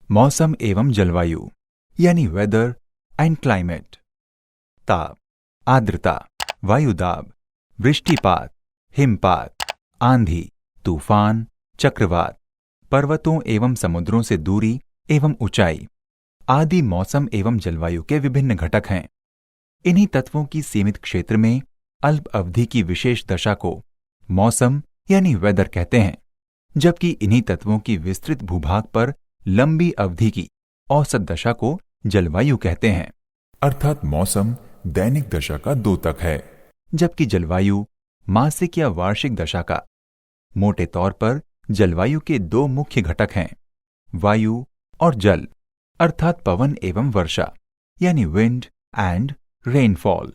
मौसम एवं जलवायु यानी वेदर एंड क्लाइमेट। ताप, आर्द्रता, वायुदाब, वृष्टिपात, हिमपात, आंधी, तूफान, चक्रवात, पर्वतों एवं समुद्रों से दूरी एवं ऊंचाई आदि मौसम एवं जलवायु के विभिन्न घटक हैं। इन्हीं तत्वों की सीमित क्षेत्र में अल्प अवधि की विशेष दशा को मौसम यानी वेदर कहते हैं, जबकि इन्हीं तत्वों की विस्तृत भूभाग पर लंबी अवधि की औसत दशा को जलवायु कहते हैं। अर्थात मौसम दैनिक दशा का द्योतक है, जबकि जलवायु मासिक या वार्षिक दशा का। मोटे तौर पर जलवायु के दो मुख्य घटक हैं, वायु और जल, अर्थात पवन एवं वर्षा यानी विंड एंड रेनफॉल।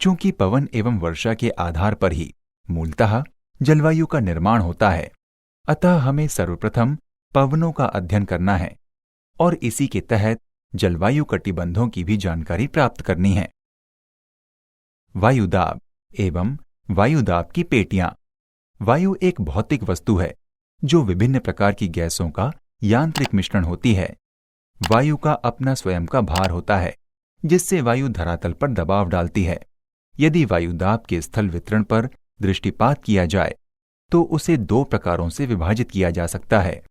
चूंकि पवन एवं वर्षा के आधार पर ही मूलतः जलवायु का निर्माण होता है, अतः हमें सर्वप्रथम पवनों का अध्ययन करना है और इसी के तहत जलवायु कटिबंधों की भी जानकारी प्राप्त करनी है। वायुदाब एवं वायुदाब की पेटियां। वायु एक भौतिक वस्तु है जो विभिन्न प्रकार की गैसों का यांत्रिक मिश्रण होती है। वायु का अपना स्वयं का भार होता है, जिससे वायु धरातल पर दबाव डालती है। यदि वायुदाब के स्थल वितरण पर दृष्टिपात किया जाए तो उसे दो प्रकारों से विभाजित किया जा सकता है।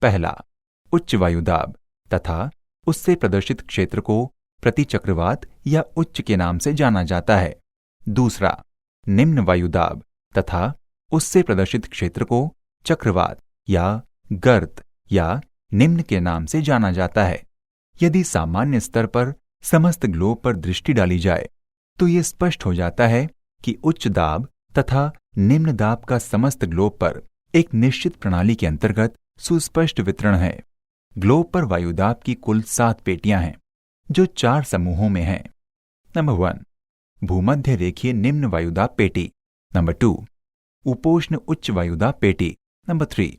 पहला, उच्च वायुदाब तथा उससे प्रदर्शित क्षेत्र को प्रतिचक्रवात या उच्च के नाम से जाना जाता है। दूसरा, निम्न वायुदाब तथा उससे प्रदर्शित क्षेत्र को चक्रवात या गर्त या निम्न के नाम से जाना जाता है। यदि सामान्य स्तर पर समस्त ग्लोब पर दृष्टि डाली जाए तो ये स्पष्ट हो जाता है कि उच्च दाब तथा निम्न दाब का समस्त ग्लोब पर एक निश्चित प्रणाली के अंतर्गत सुस्पष्ट वितरण है। ग्लोब पर वायुदाब की कुल 7 पेटियां हैं, जो 4 समूहों में हैं। नंबर 1, भूमध्य रेखीय निम्न वायुदाब पेटी। नंबर 2, उपोष्ण उच्च वायुदाब पेटी। नंबर 3,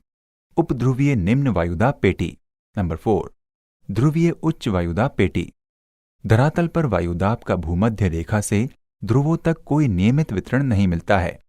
उपध्रुवीय निम्न वायुदाब पेटी। नंबर 4, ध्रुवीय उच्च वायुदाब पेटी। धरातल पर वायुदाब का भूमध्य रेखा से ध्रुवों तक कोई नियमित वितरण नहीं मिलता है।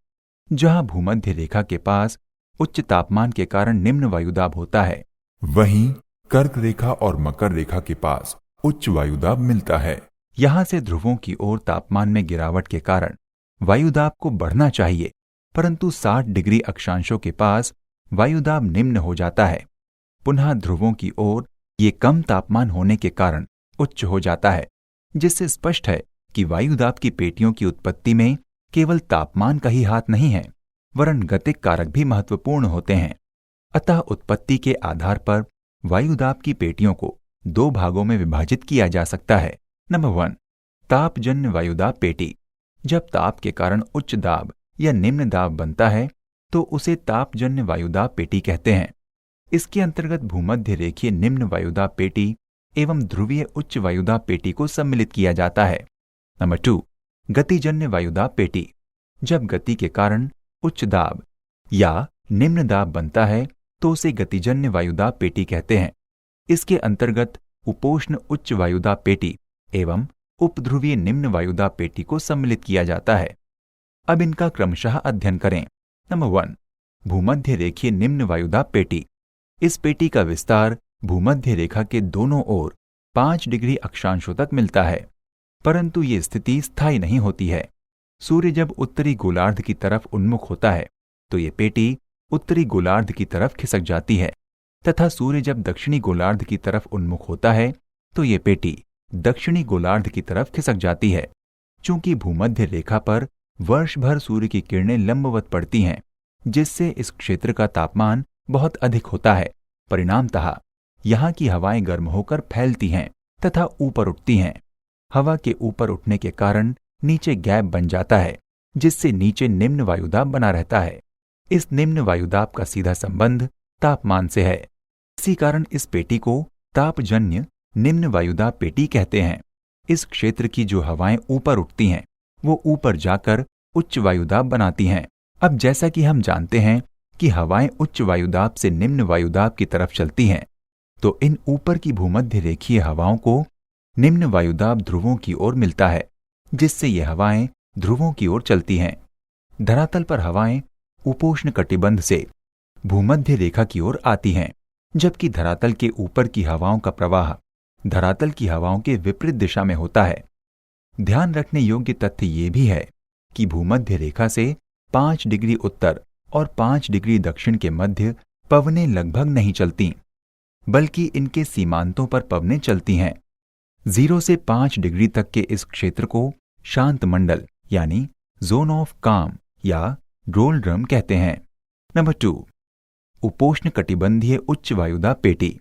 जहां भूमध्य रेखा के पास उच्च तापमान के कारण निम्न वायुदाब होता है, वहीं कर्क रेखा और मकर रेखा के पास उच्च वायुदाब मिलता है। यहां से ध्रुवों की ओर तापमान में गिरावट के कारण वायुदाब को बढ़ना चाहिए, परंतु 60 डिग्री अक्षांशों के पास वायुदाब निम्न हो जाता है। पुनः ध्रुवों की ओर ये कम तापमान होने के कारण उच्च हो जाता है, जिससे स्पष्ट है कि वायुदाब की पेटियों की उत्पत्ति में केवल तापमान का ही हाथ नहीं है, वरन गतिक कारक भी महत्वपूर्ण होते हैं। अतः उत्पत्ति के आधार पर वायुदाब की पेटियों को 2 भागों में विभाजित किया जा सकता है। नंबर 1, तापजन्य वायुदाब पेटी। जब ताप के कारण उच्च दाब या निम्न दाब बनता है तो उसे तापजन्य वायुदाब पेटी कहते हैं। इसके अंतर्गत भूमध्य रेखीय निम्न वायुदाब पेटी एवं ध्रुवीय उच्च वायुदाब पेटी को सम्मिलित किया जाता है। नंबर 2, गतिजन्य वायुदाब पेटी। जब गति के कारण उच्च दाब या निम्न दाब बनता है तो उसे गतिजन्य वायुदाब पेटी कहते हैं। इसके अंतर्गत उपोष्ण उच्च वायुदाब पेटी एवं उपध्रुवीय निम्न वायुदाब पेटी को सम्मिलित किया जाता है। अब इनका क्रमशः अध्ययन करें। नंबर 1, भूमध्य रेखीय निम्न वायुदाब पेटी। इस पेटी का विस्तार भूमध्य रेखा के दोनों ओर 5 डिग्री अक्षांशों तक मिलता है, परंतु ये स्थिति स्थायी नहीं होती है। सूर्य जब उत्तरी गोलार्ध की तरफ उन्मुख होता है तो ये पेटी उत्तरी गोलार्ध की तरफ खिसक जाती है, तथा सूर्य जब दक्षिणी गोलार्ध की तरफ उन्मुख होता है तो ये पेटी दक्षिणी गोलार्ध की तरफ खिसक जाती है। चूंकि भूमध्य रेखा पर वर्ष भर सूर्य की किरणें लंबवत पड़ती हैं, जिससे इस क्षेत्र का तापमान बहुत अधिक होता है। परिणामतः यहाँ की हवाएं गर्म होकर फैलती हैं तथा ऊपर उठती हैं। हवा के ऊपर उठने के कारण नीचे गैप बन जाता है, जिससे नीचे निम्न वायुदाब बना रहता है। इस निम्न वायुदाब का सीधा संबंध तापमान से है। इसी कारण इस पेटी को तापजन्य निम्न वायुदाब पेटी कहते हैं। इस क्षेत्र की जो हवाएं ऊपर उठती हैं वो ऊपर जाकर उच्च वायुदाब बनाती हैं। अब जैसा कि हम जानते हैं कि हवाएं उच्च वायुदाब से निम्न वायुदाब की तरफ चलती हैं, तो इन ऊपर की भूमध्य रेखीय हवाओं को निम्न वायुदाब ध्रुवों की ओर मिलता है, जिससे ये हवाएं ध्रुवों की ओर चलती हैं। धरातल पर हवाएं उपोष्ण कटिबंध से भूमध्य रेखा की ओर आती हैं जबकि धरातल के ऊपर की हवाओं का प्रवाह धरातल की हवाओं के विपरीत दिशा में होता है। ध्यान रखने योग्य तथ्य ये भी है कि भूमध्य रेखा से 5 डिग्री उत्तर और 5 डिग्री दक्षिण के मध्य पवनें लगभग नहीं चलती, बल्कि इनके सीमांतों पर पवनें चलती हैं। 0 से 5 डिग्री तक के इस क्षेत्र को शांत मंडल यानी जोन ऑफ काम या डोलड्रम कहते हैं। नंबर 2, उपोष्ण कटिबंधीय उच्च वायुदाब पेटी।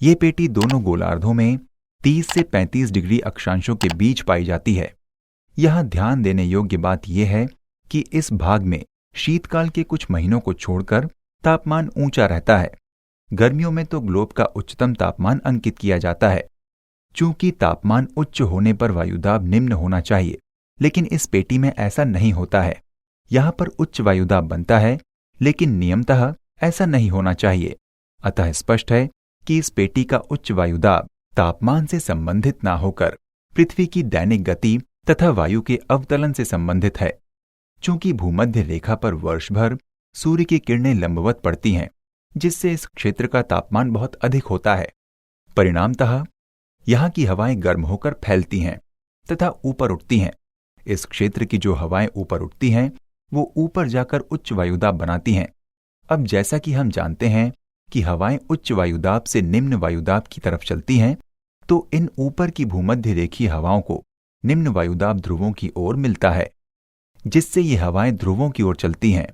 ये पेटी दोनों गोलार्धों में 30 से 35 डिग्री अक्षांशों के बीच पाई जाती है। यहां ध्यान देने योग्य बात यह है कि इस भाग में शीतकाल के कुछ महीनों को छोड़कर तापमान ऊंचा रहता है। गर्मियों में तो ग्लोब का उच्चतम तापमान अंकित किया जाता है। चूंकि तापमान उच्च होने पर वायुदाब निम्न होना चाहिए, लेकिन इस पेटी में ऐसा नहीं होता है। यहां पर उच्च वायुदाब बनता है, लेकिन नियमतः ऐसा नहीं होना चाहिए। अतः स्पष्ट है कि इस पेटी का उच्च वायुदाब तापमान से संबंधित ना होकर पृथ्वी की दैनिक गति तथा वायु के अवतलन से संबंधित है। चूंकि भूमध्य रेखा पर वर्ष भर सूर्य की किरणें लंबवत पड़ती हैं, जिससे इस क्षेत्र का तापमान बहुत अधिक होता है। परिणामतः यहां की हवाएं गर्म होकर फैलती हैं तथा ऊपर उठती हैं। इस क्षेत्र की जो हवाएं ऊपर उठती हैं वो ऊपर जाकर उच्च वायुदाब बनाती हैं। अब जैसा कि हम जानते हैं कि हवाएं उच्च वायुदाब से निम्न वायुदाब की तरफ चलती हैं, तो इन ऊपर की भूमध्य रेखीय हवाओं को निम्न वायुदाब ध्रुवों की ओर मिलता है, जिससे ये हवाएं ध्रुवों की ओर चलती हैं।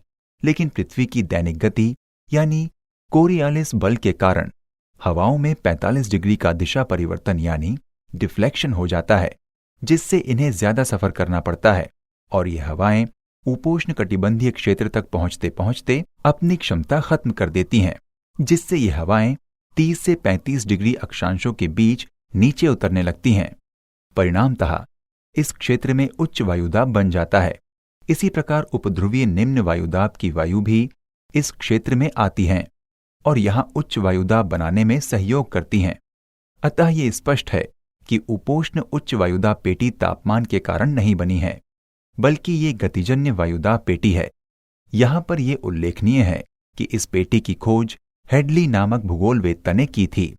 लेकिन पृथ्वी की दैनिक गति यानी कोरियालिस बल के कारण हवाओं में 45 डिग्री का दिशा परिवर्तन यानी डिफ्लेक्शन हो जाता है, जिससे इन्हें ज्यादा सफर करना पड़ता है और ये हवाएं उपोष्ण कटिबंधीय क्षेत्र तक पहुंचते पहुंचते अपनी क्षमता खत्म कर देती हैं, जिससे ये हवाएं 30 से 35 डिग्री अक्षांशों के बीच नीचे उतरने लगती हैं। परिणामतः इस क्षेत्र में उच्च वायुदाब बन जाता है। इसी प्रकार उपध्रुवीय निम्न वायुदाब की वायु भी इस क्षेत्र में आती हैं और यहां उच्च वायुदाब बनाने में सहयोग करती हैं। अतः ये स्पष्ट है कि उपोष्ण उच्च वायुदाब पेटी तापमान के कारण नहीं बनी है, बल्कि ये गतिजन्य वायुदाब पेटी है। यहां पर यह उल्लेखनीय है कि इस पेटी की खोज हेडली नामक भूगोलवेत्ता ने की थी,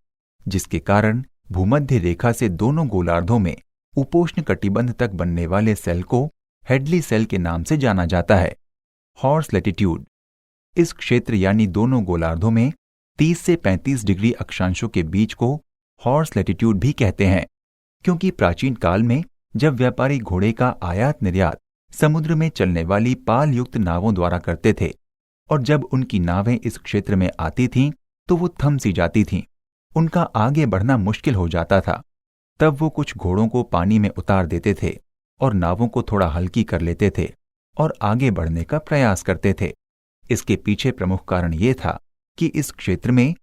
जिसके कारण भूमध्य रेखा से दोनों गोलार्धों में उपोष्ण कटिबंध तक बनने वाले सेल को हेडली सेल के नाम से जाना जाता है। Horse latitude. इस क्षेत्र यानी दोनों गोलार्धों में 30 से 35 डिग्री अक्षांशों के बीच को हॉर्स लैटिट्यूड भी कहते हैं, क्योंकि प्राचीन काल में जब व्यापारी घोड़े का आयात निर्यात समुद्र में चलने वाली पाल युक्त नावों द्वारा करते थे और जब उनकी नावें इस क्षेत्र में आती थीं तो वो थम सी जाती थीं, उनका आगे बढ़ना मुश्किल हो जाता था। तब वो कुछ घोड़ों को पानी में उतार देते थे और नावों को थोड़ा हल्की कर लेते थे और आगे बढ़ने का प्रयास करते थे। इसके पीछे प्रमुख कारण ये था कि इस क्षेत्र में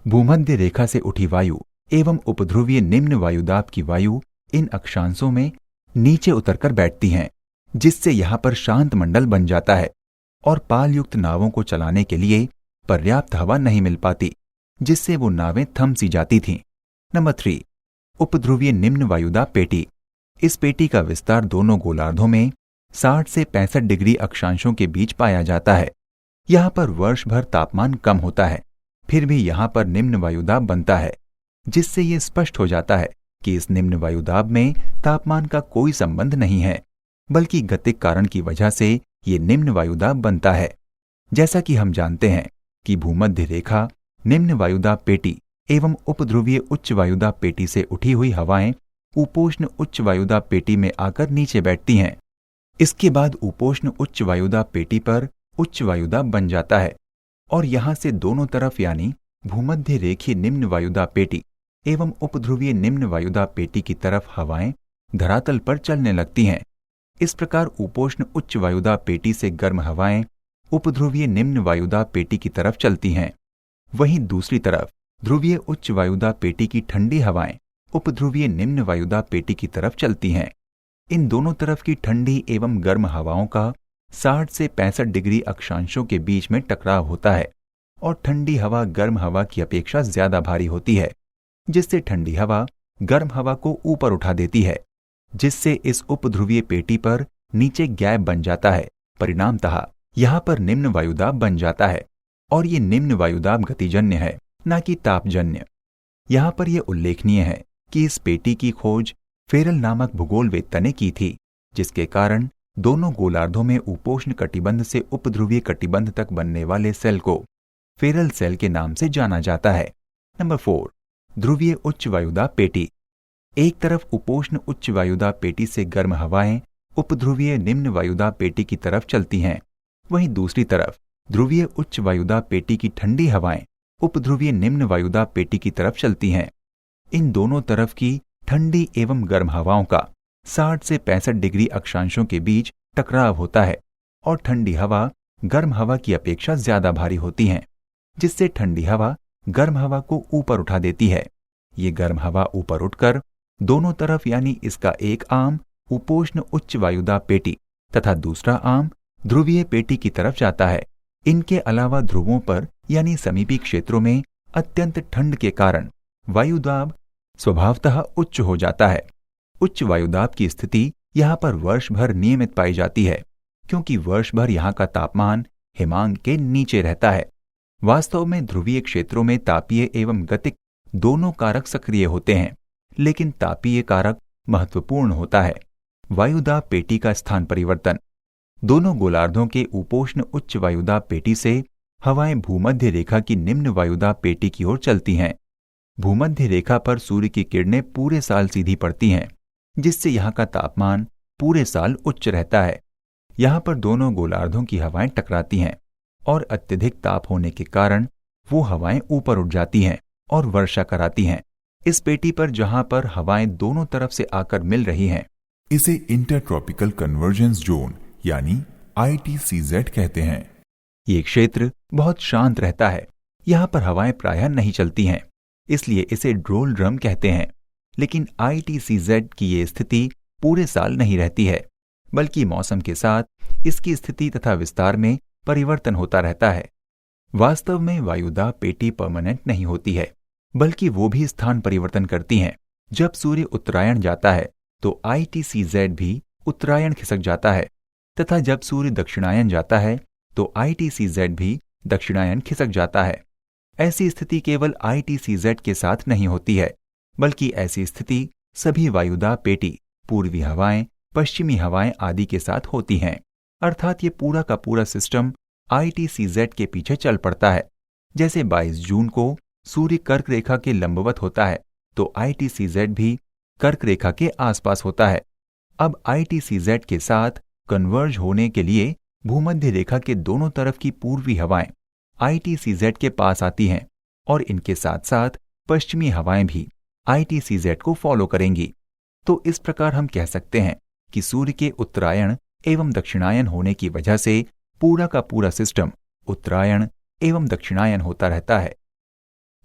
भूमध्य रेखा से उठी वायु एवं उपध्रुवीय निम्न वायुदाब की वायु इन अक्षांशों में नीचे उतरकर बैठती हैं, जिससे यहां पर शांत मंडल बन जाता है और पाल युक्त नावों को चलाने के लिए पर्याप्त हवा नहीं मिल पाती, जिससे वो नावें थम सी जाती थीं। नंबर 3, उपध्रुवीय निम्न वायुदाब पेटी। इस पेटी का विस्तार दोनों गोलार्धों में 60 से 65 डिग्री अक्षांशों के बीच पाया जाता है। यहां पर वर्ष भर तापमान कम होता है, फिर भी यहां पर निम्न वायुदाब बनता है, जिससे ये स्पष्ट हो जाता है कि इस निम्न वायुदाब में तापमान का कोई संबंध नहीं है, बल्कि गतिक कारण की वजह से ये निम्न वायुदाब बनता है। जैसा कि हम जानते हैं कि भूमध्य रेखा निम्न वायुदाब पेटी एवं उपध्रुवीय उच्च वायुदाब पेटी से उठी हुई हवाएं उपोष्ण उच्च वायुदाब पेटी में आकर नीचे बैठती हैं। इसके बाद उपोष्ण उच्च वायुदाब पेटी पर उच्च वायुदाब बन जाता है और यहां से दोनों तरफ यानी भूमध्य रेखीय निम्न वायुदाब पेटी एवं उपध्रुवीय निम्न वायुदाब पेटी की तरफ हवाएं धरातल पर चलने लगती हैं। इस प्रकार उपोष्ण उच्च वायुदाब पेटी से गर्म हवाएं उपध्रुवीय निम्न वायुदाब पेटी की तरफ चलती हैं। वहीं दूसरी तरफ ध्रुवीय उच्च वायुदाब पेटी की ठंडी हवाएं उपध्रुवीय निम्न वायुदाब पेटी की तरफ चलती हैं। इन दोनों तरफ की ठंडी एवं गर्म हवाओं का 60 से 65 डिग्री अक्षांशों के बीच में टकराव होता है और ठंडी हवा गर्म हवा की अपेक्षा ज्यादा भारी होती है, जिससे ठंडी हवा गर्म हवा को ऊपर उठा देती है, जिससे इस उपध्रुवीय पेटी पर नीचे गैप बन जाता है। परिणामतः यहां पर निम्न वायुदाब बन जाता है और ये निम्न वायुदाब गतिजन्य है न कि तापजन्य। यहाँ पर यह उल्लेखनीय है कि इस पेटी की खोज फेरल नामक भूगोलवेत्ता ने की थी, जिसके कारण दोनों गोलार्धों में उपोष्ण कटिबंध से उपध्रुवीय कटिबंध तक बनने वाले सेल को फेरल सेल के नाम से जाना जाता है। नंबर 4, ध्रुवीय उच्च वायुदाब पेटी। एक तरफ उपोष्ण उच्च वायुदाब पेटी से गर्म हवाएं उपध्रुवीय निम्न वायुदाब पेटी की तरफ चलती हैं, वहीं दूसरी तरफ ध्रुवीय उच्च वायुदाब पेटी की ठंडी हवाएं उपध्रुवीय निम्न वायुदाब पेटी की तरफ चलती हैं। इन दोनों तरफ की ठंडी एवं गर्म हवाओं का 60 से 65 डिग्री अक्षांशों के बीच टकराव होता है और ठंडी हवा गर्म हवा की अपेक्षा ज्यादा भारी होती हैं, जिससे ठंडी हवा गर्म हवा को ऊपर उठा देती है। ये गर्म हवा ऊपर उठकर दोनों तरफ यानी इसका एक आर्म उपोष्ण उच्च वायुदाब पेटी तथा दूसरा आर्म ध्रुवीय पेटी की तरफ जाता है। इनके अलावा ध्रुवों पर यानी समीपी क्षेत्रों में अत्यंत ठंड के कारण वायुदाब स्वभावतः उच्च हो जाता है। उच्च वायुदाब की स्थिति यहाँ पर वर्ष भर नियमित पाई जाती है, क्योंकि वर्ष भर यहाँ का तापमान हिमांक के नीचे रहता है। वास्तव में ध्रुवीय क्षेत्रों में तापीय एवं गतिक दोनों कारक सक्रिय होते हैं, लेकिन तापीय कारक महत्वपूर्ण होता है। वायुदाब पेटी का स्थान परिवर्तन। दोनों गोलार्धों के उपोष्ण उच्च वायुदाब पेटी से हवाएं भूमध्य रेखा की निम्न वायुदाब पेटी की ओर चलती हैं। भूमध्य रेखा पर सूर्य की किरणें पूरे साल सीधी पड़ती हैं, जिससे यहाँ का तापमान पूरे साल उच्च रहता है। यहाँ पर दोनों गोलार्धों की हवाएं टकराती हैं और अत्यधिक ताप होने के कारण वो हवाएं ऊपर उठ जाती हैं और वर्षा कराती हैं। इस पेटी पर जहाँ पर हवाएं दोनों तरफ से आकर मिल रही हैं, इसे इंटरट्रॉपिकल कन्वर्जेंस जोन यानी ITCZ कहते हैं। ये क्षेत्र बहुत शांत रहता है। यहाँ पर हवाएं प्रायः नहीं चलती हैं, इसलिए इसे ड्रोल ड्रम कहते हैं। लेकिन ITCZ की ये स्थिति पूरे साल नहीं रहती है, बल्कि मौसम के साथ इसकी स्थिति तथा विस्तार में परिवर्तन होता रहता है। वास्तव में वायुदाब पेटी परमानेंट नहीं होती है, बल्कि वो भी स्थान परिवर्तन करती हैं। जब सूर्य उत्तरायण जाता है तो ITCZ भी उत्तरायण खिसक जाता है, तथा जब सूर्य दक्षिणायन जाता है तो ITCZ भी दक्षिणायन खिसक जाता है। ऐसी स्थिति केवल ITCZ के साथ नहीं होती है, बल्कि ऐसी स्थिति सभी वायुदाब पेटी, पूर्वी हवाएं, पश्चिमी हवाएं आदि के साथ होती हैं। अर्थात ये पूरा का पूरा सिस्टम ITCZ के पीछे चल पड़ता है। जैसे 22 जून को सूर्य कर्क रेखा के लंबवत होता है, तो ITCZ भी कर्क रेखा के आसपास होता है। अब ITCZ के साथ कन्वर्ज होने के लिए भूमध्य रेखा के दोनों तरफ की पूर्वी हवाएं ITCZ के पास आती हैं और इनके साथ साथ पश्चिमी हवाएं भी ITCZ को फॉलो करेंगी। तो इस प्रकार हम कह सकते हैं कि सूर्य के उत्तरायण एवं दक्षिणायन होने की वजह से पूरा का पूरा सिस्टम उत्तरायण एवं दक्षिणायन होता रहता है।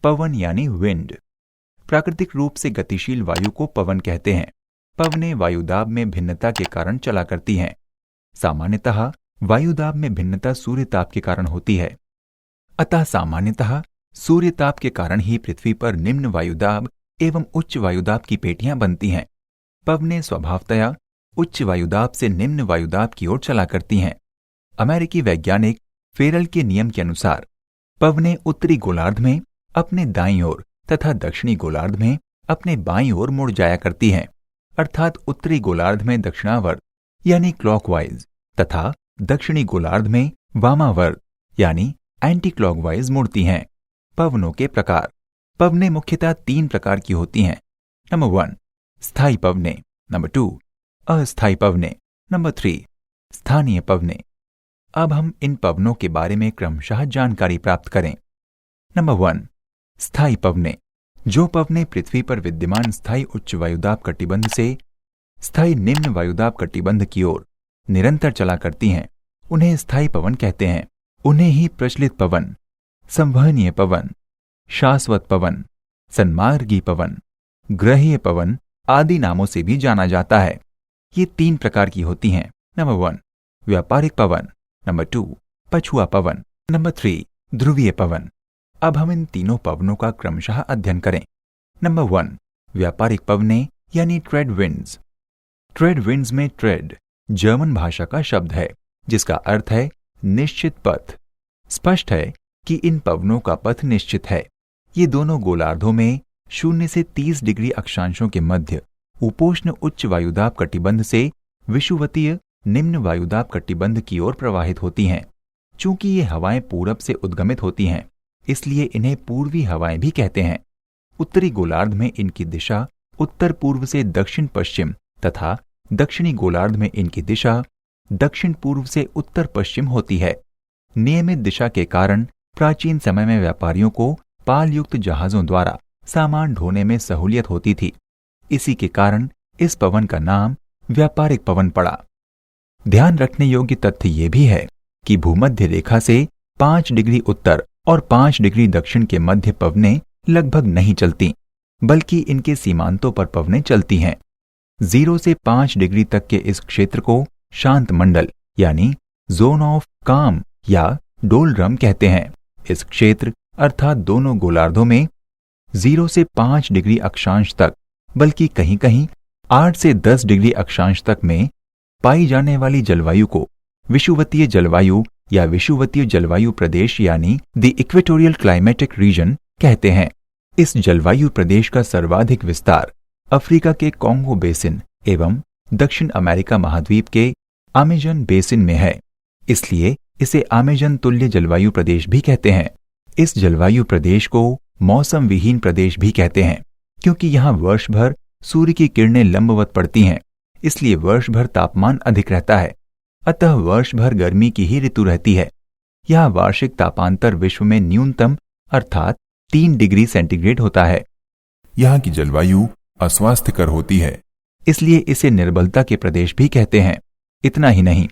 पवन यानी विंड। प्राकृतिक रूप से गतिशील वायु को पवन कहते हैं। पवनें वायुदाब में भिन्नता के कारण चला करती हैं। सामान्यतः वायुदाब में भिन्नता सूर्यताप के कारण होती है। अतः सामान्यतः सूर्यताप के कारण ही पृथ्वी पर निम्न वायुदाब एवं उच्च वायुदाब की पेटियां बनती हैं। पवनें स्वभावतया उच्च वायुदाब से निम्न वायुदाब की ओर चला करती हैं। अमेरिकी वैज्ञानिक फेरल के नियम के अनुसार पवनें उत्तरी गोलार्ध में अपने दाईं ओर तथा दक्षिणी गोलार्ध में अपने बाईं ओर मुड़ जाया करती हैं। अर्थात उत्तरी गोलार्ध में दक्षिणावर्त यानी क्लॉकवाइज तथा दक्षिणी गोलार्ध में वामावर्त यानी एंटी क्लॉकवाइज मुड़ती हैं। पवनों के प्रकार। पवनें मुख्यतः 3 प्रकार की होती हैं। नंबर 1 स्थायी पवनें, नंबर 2 अस्थायी पवनें, नंबर 3 स्थानीय पवनें। अब हम इन पवनों के बारे में क्रमशः जानकारी प्राप्त करें। नंबर 1 स्थायी पवनें। जो पवनें पृथ्वी पर विद्यमान स्थायी उच्च वायुदाब कटिबंध से स्थायी निम्न वायुदाब कटिबंध की ओर निरंतर चला करती हैं, उन्हें स्थायी पवन कहते हैं। उन्हें ही प्रचलित पवन, संवहनीय पवन, शाश्वत पवन, सन्मार्गी पवन, ग्रहीय पवन आदि नामों से भी जाना जाता है। ये 3 प्रकार की होती हैं। नंबर 1 व्यापारिक पवन, नंबर 2 पछुआ पवन, नंबर 3 ध्रुवीय पवन। अब हम इन तीनों पवनों का क्रमशः अध्ययन करें। नंबर 1 व्यापारिक पवनें यानी ट्रेड विंड्स। ट्रेड विंड्स में ट्रेड जर्मन भाषा का शब्द है, जिसका अर्थ है निश्चित पथ। स्पष्ट है कि इन पवनों का पथ निश्चित है, ये दोनों गोलार्धों में 0 से 30 डिग्री अक्षांशों के मध्य उपोष्ण उच्च वायुदाब कटिबंध से विषुवतीय निम्न वायुदाब कटिबंध की ओर प्रवाहित होती हैं। चूंकि ये हवाएं पूरब से उद्गमित होती हैं, इसलिए इन्हें पूर्वी हवाएं भी कहते हैं। उत्तरी गोलार्ध में इनकी दिशा उत्तर पूर्व से दक्षिण पश्चिम तथा दक्षिणी गोलार्ध में इनकी दिशा दक्षिण पूर्व से उत्तर पश्चिम होती है। नियमित दिशा के कारण प्राचीन समय में व्यापारियों को पाल युक्त जहाजों द्वारा सामान ढोने में सहूलियत होती थी। इसी के कारण इस पवन का नाम व्यापारिक पवन पड़ा। ध्यान रखने योग्य तथ्य ये भी है कि भूमध्य रेखा से 5 डिग्री उत्तर और 5 डिग्री दक्षिण के मध्य पवनें लगभग नहीं चलती, बल्कि इनके सीमांतों पर पवनें चलती हैं। 0 से 5 डिग्री तक के इस क्षेत्र को शांत मंडल यानी जोन ऑफ काम या डोलड्रम कहते हैं। इस क्षेत्र अर्थात दोनों गोलार्धों में 0 से 5 डिग्री अक्षांश तक, बल्कि कहीं कहीं 8 से 10 डिग्री अक्षांश तक में पाई जाने वाली जलवायु को विषुवतीय जलवायु या विषुवतीय जलवायु प्रदेश यानी द इक्वेटोरियल क्लाइमेटिक रीजन कहते हैं। इस जलवायु प्रदेश का सर्वाधिक विस्तार अफ्रीका के कॉन्गो बेसिन एवं दक्षिण अमेरिका महाद्वीप के अमेजन बेसिन में है, इसलिए इसे अमेजन तुल्य जलवायु प्रदेश भी कहते हैं। इस जलवायु प्रदेश को मौसम विहीन प्रदेश भी कहते हैं, क्योंकि यहाँ वर्ष भर सूर्य की किरणें लंबवत पड़ती हैं, इसलिए वर्ष भर तापमान अधिक रहता है। अतः वर्ष भर गर्मी की ही ऋतु रहती है। यहाँ वार्षिक तापांतर विश्व में न्यूनतम अर्थात 3 डिग्री सेंटीग्रेड होता है। यहाँ की जलवायु अस्वास्थ्यकर होती है, इसलिए इसे निर्बलता के प्रदेश भी कहते हैं। इतना ही नहीं,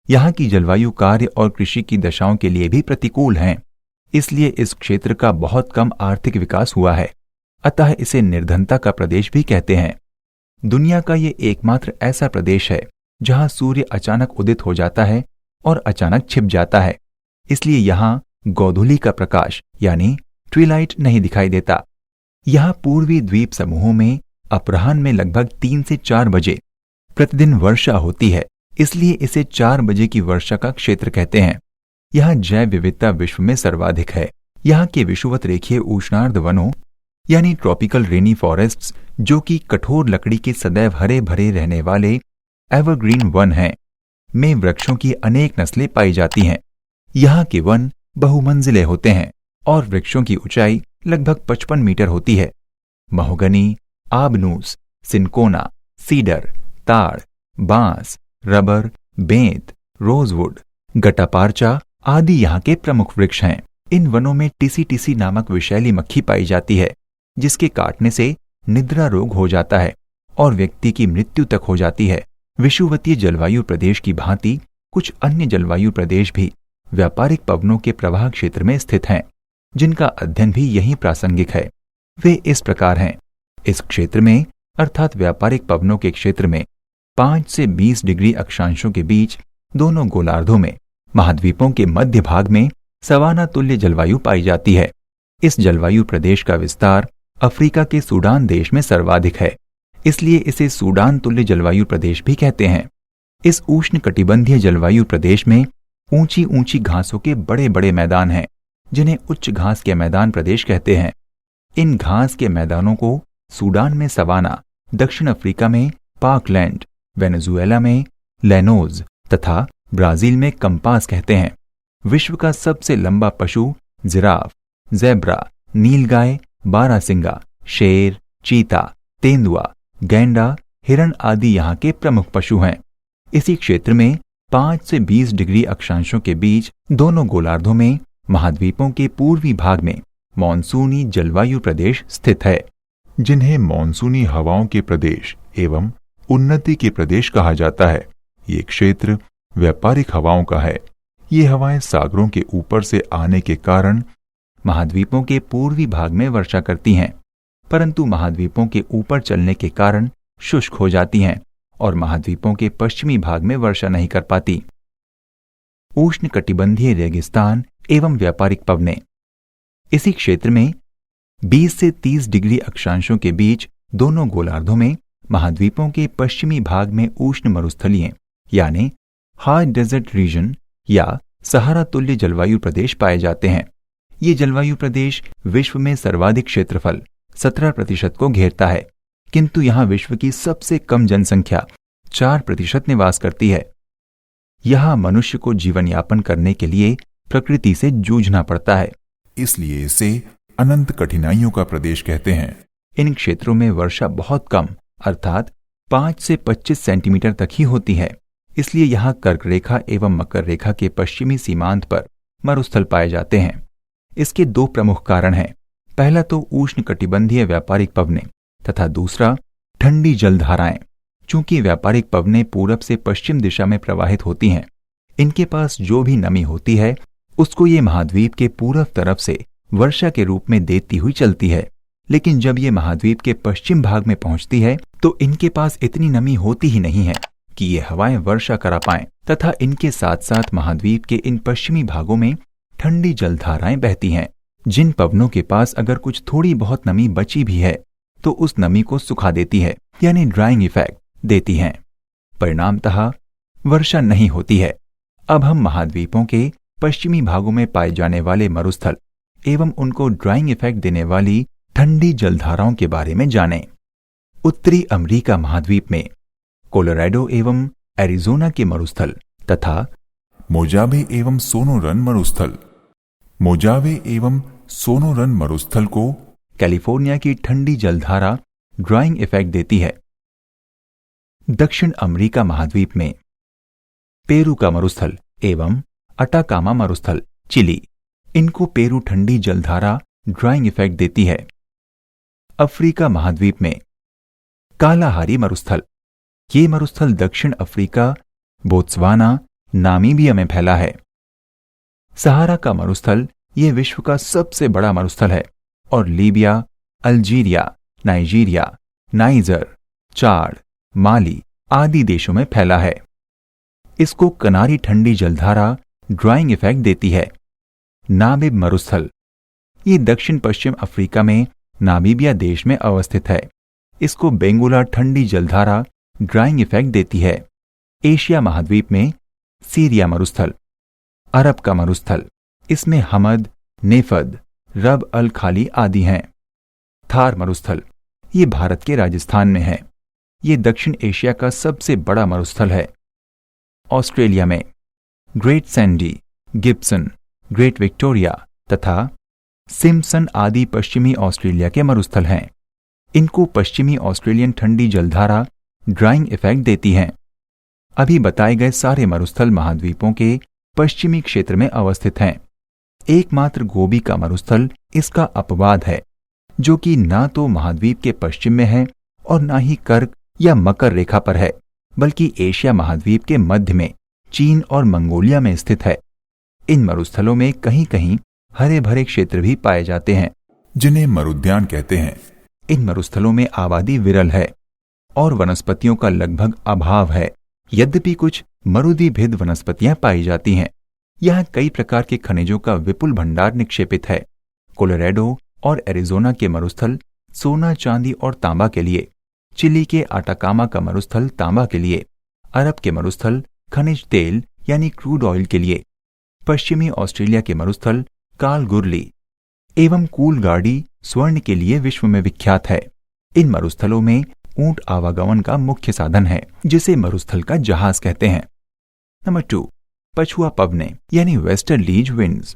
यहाँ की जलवायु कार्य और कृषि की दशाओं के लिए भी प्रतिकूल हैं, इसलिए इस क्षेत्र का बहुत कम आर्थिक विकास हुआ है। अतः इसे निर्धनता का प्रदेश भी कहते हैं। दुनिया का ये एकमात्र ऐसा प्रदेश है जहाँ सूर्य अचानक उदित हो जाता है और अचानक छिप जाता है, इसलिए यहाँ गोधूली का प्रकाश यानी ट्विलाइट नहीं दिखाई देता। यहाँ पूर्वी द्वीप समूहों में अपराह्न में लगभग 3 से 4 बजे प्रतिदिन वर्षा होती है, इसलिए इसे 4 बजे की वर्षा का क्षेत्र कहते हैं। यहाँ जैव विविधता विश्व में सर्वाधिक है। यहाँ के विषुवत रेखीय उष्णार्ध वनों यानी ट्रॉपिकल रेनी फॉरेस्ट्स, जो कि कठोर लकड़ी के सदैव हरे भरे रहने वाले एवरग्रीन वन हैं, में वृक्षों की अनेक नस्लें पाई जाती हैं। यहाँ के वन बहुमंजिले होते हैं और वृक्षों की ऊंचाई लगभग 55 मीटर होती है। महोगनी, आबनूस, सिनकोना, सीडर, ताड़, बांस, रबर, बेंत, रोजवुड, गटापार्चा आदि यहाँ के प्रमुख वृक्ष हैं। इन वनों में टिसी नामक विषैली मक्खी पाई जाती है, जिसके काटने से निद्रा रोग हो जाता है और व्यक्ति की मृत्यु तक हो जाती है। विषुवतीय जलवायु प्रदेश की भांति कुछ अन्य जलवायु प्रदेश भी व्यापारिक पवनों के प्रवाह क्षेत्र में स्थित हैं, जिनका अध्ययन भी यहीं प्रासंगिक है। वे इस प्रकार हैं। इस क्षेत्र में अर्थात व्यापारिक पवनों के क्षेत्र में 5 से 20 डिग्री अक्षांशों के बीच दोनों गोलार्धों में महाद्वीपों के मध्य भाग में सवाना तुल्य जलवायु पाई जाती है। इस जलवायु प्रदेश का विस्तार अफ्रीका के सूडान देश में सर्वाधिक है, इसलिए इसे सूडान तुल्य जलवायु प्रदेश भी कहते हैं। इस उष्ण कटिबंधीय जलवायु प्रदेश में ऊंची ऊंची घासों के बड़े बड़े मैदान हैं, जिन्हें उच्च घास के मैदान प्रदेश कहते हैं। इन घास के मैदानों को सूडान में सवाना, दक्षिण अफ्रीका में पार्कलैंड, वेनेजुएला में लैनोज तथा ब्राजील में कंपास कहते हैं। विश्व का सबसे लंबा पशु जिराफ, ज़ेब्रा, नीलगाय, बारहसिंगा, शेर, चीता, तेंदुआ, गैंडा, हिरण आदि यहाँ के प्रमुख पशु हैं। इसी क्षेत्र में 5 से 20 डिग्री अक्षांशों के बीच दोनों गोलार्धों में महाद्वीपों के पूर्वी भाग में मॉनसूनी जलवायु प्रदेश स्थित है, जिन्हें मॉनसूनी हवाओं के प्रदेश एवं उन्नति के प्रदेश कहा जाता है। ये क्षेत्र व्यापारिक हवाओं का है। ये हवाएं सागरों के ऊपर से आने के कारण महाद्वीपों के पूर्वी भाग में वर्षा करती हैं, परंतु महाद्वीपों के ऊपर चलने के कारण शुष्क हो जाती हैं और महाद्वीपों के पश्चिमी भाग में वर्षा नहीं कर पाती। उष्ण कटिबंधीय रेगिस्तान एवं व्यापारिक पवनें। इसी क्षेत्र में 20 से 30 डिग्री अक्षांशों के बीच दोनों गोलार्धों में महाद्वीपों के पश्चिमी भाग में उष्ण मरुस्थलीय यानी हाई डेजर्ट रीजन या सहारा तुल्य जलवायु प्रदेश पाए जाते हैं। ये जलवायु प्रदेश विश्व में सर्वाधिक क्षेत्रफल 17% को घेरता है, किंतु यहाँ विश्व की सबसे कम जनसंख्या 4% निवास करती है। यहाँ मनुष्य को जीवन यापन करने के लिए प्रकृति से जूझना पड़ता है, इसलिए इसे अनंत कठिनाइयों का प्रदेश कहते हैं। इन क्षेत्रों में वर्षा बहुत कम अर्थात 5 से 25 सेंटीमीटर तक ही होती है। इसलिए यहाँ कर्क रेखा एवं मकर रेखा के पश्चिमी सीमांत पर मरुस्थल पाए जाते हैं। इसके 2 प्रमुख कारण हैं। पहला तो उष्णकटिबंधीय व्यापारिक पवनें तथा दूसरा ठंडी जलधाराएं। चूंकि व्यापारिक पवनें पूरब से पश्चिम दिशा में प्रवाहित होती हैं, इनके पास जो भी नमी होती है उसको ये महाद्वीप के पूर्व तरफ से वर्षा के रूप में देती हुई चलती है। लेकिन जब ये महाद्वीप के पश्चिम भाग में पहुंचती है तो इनके पास इतनी नमी होती ही नहीं है कि ये हवाएं वर्षा करा पाएं, तथा इनके साथ साथ महाद्वीप के इन पश्चिमी भागों में ठंडी जलधाराएं बहती हैं, जिन पवनों के पास अगर कुछ थोड़ी बहुत नमी बची भी है तो उस नमी को सुखा देती है, यानी ड्राइंग इफेक्ट देती हैं। परिणामतः वर्षा नहीं होती है। अब हम महाद्वीपों के पश्चिमी भागों में पाए जाने वाले मरुस्थल एवं उनको ड्राइंग इफेक्ट देने वाली ठंडी जलधाराओं के बारे में जानें। उत्तरी अमेरिका महाद्वीप में कोलोराडो एवं एरिजोना के मरुस्थल तथा मोजावे एवं सोनोरन मरुस्थल, मोजावे एवं सोनोरन मरुस्थल को कैलिफोर्निया की ठंडी जलधारा ड्राइंग इफेक्ट देती है। दक्षिण अमेरिका महाद्वीप में पेरू का मरुस्थल एवं अटाकामा मरुस्थल चिली, इनको पेरू ठंडी जलधारा ड्राइंग इफेक्ट देती है। अफ्रीका महाद्वीप में कालाहारी मरुस्थल, ये मरुस्थल दक्षिण अफ्रीका, बोत्सवाना, नामीबिया में फैला है। सहारा का मरुस्थल ये विश्व का सबसे बड़ा मरुस्थल है और लीबिया, अल्जीरिया, नाइजीरिया, नाइजर, चाड, माली आदि देशों में फैला है। इसको कनारी ठंडी जलधारा ड्राइंग इफेक्ट देती है। नामिब मरुस्थल, ये दक्षिण पश्चिम अफ्रीका में नामीबिया देश में अवस्थित है। इसको बेंगुला ठंडी जलधारा ड्राइंग इफेक्ट देती है। एशिया महाद्वीप में सीरिया मरुस्थल, अरब का मरुस्थल, इसमें हमद, नेफद, रब अल खाली आदि हैं। थार मरुस्थल, ये भारत के राजस्थान में है। ये दक्षिण एशिया का सबसे बड़ा मरुस्थल है। ऑस्ट्रेलिया में great Sandy, Gibson, great Victoria तथा सिम्पसन आदि पश्चिमी ऑस्ट्रेलिया के मरुस्थल हैं। इनको पश्चिमी ऑस्ट्रेलियन ठंडी जलधारा ड्राइंग इफेक्ट देती हैं। अभी बताए गए सारे मरुस्थल महाद्वीपों के पश्चिमी क्षेत्र में अवस्थित हैं। एकमात्र गोबी का मरुस्थल इसका अपवाद है, जो कि ना तो महाद्वीप के पश्चिम में है और ना ही कर्क या मकर रेखा पर है, बल्कि एशिया महाद्वीप के मध्य में चीन और मंगोलिया में स्थित है। इन मरुस्थलों में कहीं कहीं हरे भरे क्षेत्र भी पाए जाते हैं, जिन्हें मरुद्यान कहते हैं। इन मरुस्थलों में आबादी विरल है और वनस्पतियों का लगभग अभाव है। यद्यपि कुछ मरुदिभिद वनस्पतियां पाई जाती हैं। यहाँ कई प्रकार के खनिजों का विपुल भंडार निक्षेपित है। कोलोराडो और एरिजोना के मरुस्थल सोना, चांदी और तांबा के लिए, चिली के आटाकामा का मरुस्थल तांबा के लिए, अरब के मरुस्थल खनिज तेल यानी क्रूड ऑयल के लिए, पश्चिमी ऑस्ट्रेलिया के मरुस्थल कालगुरली एवं कूलगार्डी स्वर्ण के लिए विश्व में विख्यात है। इन मरुस्थलों में ऊंट आवागमन का मुख्य साधन है, जिसे मरुस्थल का जहाज कहते हैं। नंबर 2, पछुआ पवनें यानी वेस्टर्लीज विंड्स।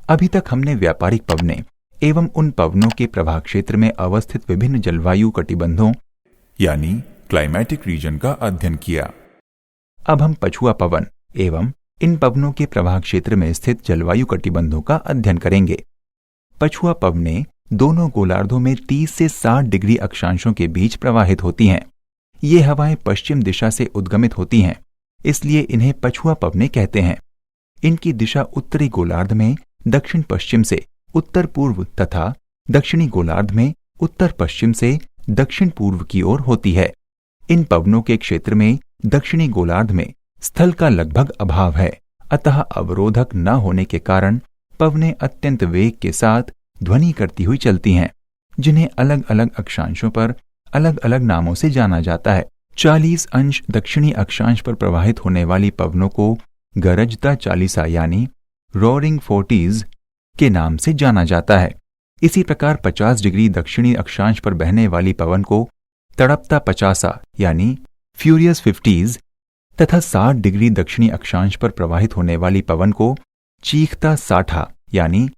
अभी तक हमने व्यापारिक पवनें एवं उन पवनों के प्रभाव क्षेत्र में अवस्थित विभिन्न जलवायु कटिबंधों यानी क्लाइमेटिक रीजन का अध्ययन किया। अब हम पछुआ पवन एवं इन पवनों के प्रभाव क्षेत्र में स्थित जलवायु कटिबंधों का अध्ययन करेंगे। पछुआ पवनें दोनों गोलार्धों में 30 से 60 डिग्री अक्षांशों के बीच प्रवाहित होती हैं। ये हवाएं पश्चिम दिशा से उद्गमित होती हैं, इसलिए इन्हें पछुआ पवनें कहते हैं। इनकी दिशा उत्तरी गोलार्ध में दक्षिण पश्चिम से उत्तर पूर्व तथा दक्षिणी गोलार्ध में उत्तर पश्चिम से दक्षिण पूर्व की ओर होती है। इन पवनों के क्षेत्र में दक्षिणी गोलार्ध में स्थल का लगभग अभाव है, अतः अवरोधक न होने के कारण पवनें अत्यंत वेग के साथ ध्वनि करती हुई चलती हैं, जिन्हें अलग अलग अक्षांशों पर अलग अलग नामों से जाना जाता है। 40 अंश दक्षिणी अक्षांश पर प्रवाहित होने वाली पवनों को गरजता चालीसा यानी रोरिंग 40s, के नाम से जाना जाता है। इसी प्रकार 50 डिग्री दक्षिणी अक्षांश पर बहने वाली पवन को तड़पता 50 यानी फ्यूरियस 50s तथा 60 डिग्री दक्षिणी अक्षांश पर प्रवाहित होने वाली पवन को चीखता 60 यानी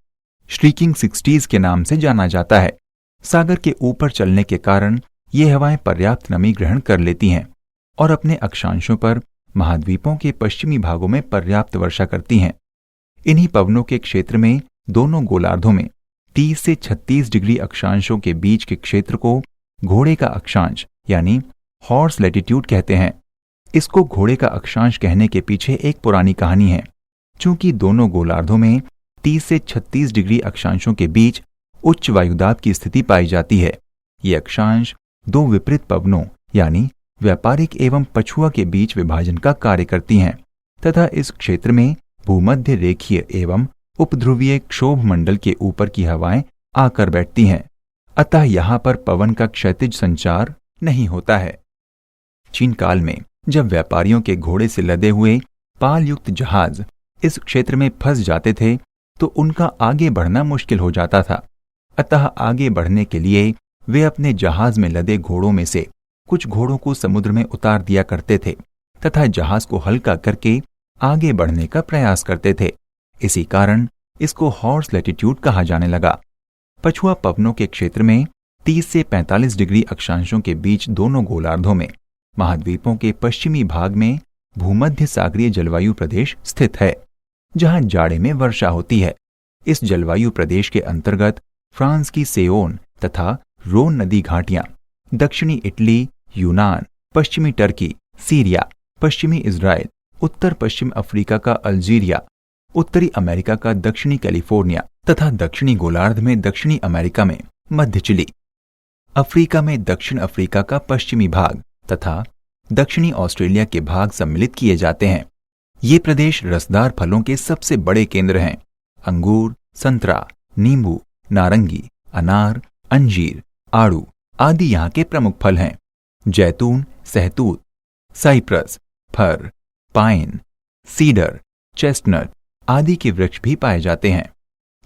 श्रीकिंग 60s के नाम से जाना जाता है। सागर के ऊपर चलने के कारण ये हवाएं पर्याप्त नमी ग्रहण कर लेती हैं और अपने अक्षांशों पर महाद्वीपों के पश्चिमी भागों में पर्याप्त वर्षा करती हैं। इन्हीं पवनों के क्षेत्र में दोनों गोलार्धों में 30 से 36 डिग्री अक्षांशों के बीच के क्षेत्र को घोड़े का अक्षांश यानी हॉर्स लैटिट्यूड कहते हैं। इसको घोड़े का अक्षांश कहने के पीछे एक पुरानी कहानी है। चूंकि दोनों गोलार्धों में 30 से 36 डिग्री अक्षांशों के बीच उच्च वायुदाब की स्थिति पाई जाती है, ये अक्षांश दो विपरीत पवनों यानी व्यापारिक एवं पछुआ के बीच विभाजन का कार्य करती हैं तथा इस क्षेत्र में भूमध्य रेखीय एवं उपध्रुवीय क्षोभ मंडल के ऊपर की हवाएं आकर बैठती हैं। अतः यहाँ पर पवन का क्षैतिज संचार नहीं होता है। चीन काल में जब व्यापारियों के घोड़े से लदे हुए पाल युक्त जहाज इस क्षेत्र में फंस जाते थे तो उनका आगे बढ़ना मुश्किल हो जाता था। अतः आगे बढ़ने के लिए वे अपने जहाज में लदे घोड़ों में से कुछ घोड़ों को समुद्र में उतार दिया करते थे तथा जहाज को हल्का करके आगे बढ़ने का प्रयास करते थे। इसी कारण इसको हॉर्स लैटिट्यूड कहा जाने लगा। पछुआ पवनों के क्षेत्र में 30 से 45 डिग्री अक्षांशों के बीच दोनों गोलार्धों में महाद्वीपों के पश्चिमी भाग में भूमध्य सागरीय जलवायु प्रदेश स्थित है, जहां जाड़े में वर्षा होती है। इस जलवायु प्रदेश के अंतर्गत फ्रांस की सेओन तथा रोन नदी घाटियां, दक्षिणी इटली, यूनान, पश्चिमी टर्की, सीरिया, पश्चिमी इजराइल, उत्तर पश्चिम अफ्रीका का अल्जीरिया, उत्तरी अमेरिका का दक्षिणी कैलिफोर्निया तथा दक्षिणी गोलार्ध में दक्षिणी अमेरिका में मध्य चिली, अफ्रीका में दक्षिण अफ्रीका का पश्चिमी भाग तथा दक्षिणी ऑस्ट्रेलिया के भाग सम्मिलित किए जाते हैं। ये प्रदेश रसदार फलों के सबसे बड़े केंद्र हैं। अंगूर, संतरा, नींबू, नारंगी, अनार, अंजीर, आड़ू आदि यहाँ के प्रमुख फल हैं। जैतून, सहतूत, साइप्रस, फर, पाइन, सीडर, चेस्टनट आदि के वृक्ष भी पाए जाते हैं।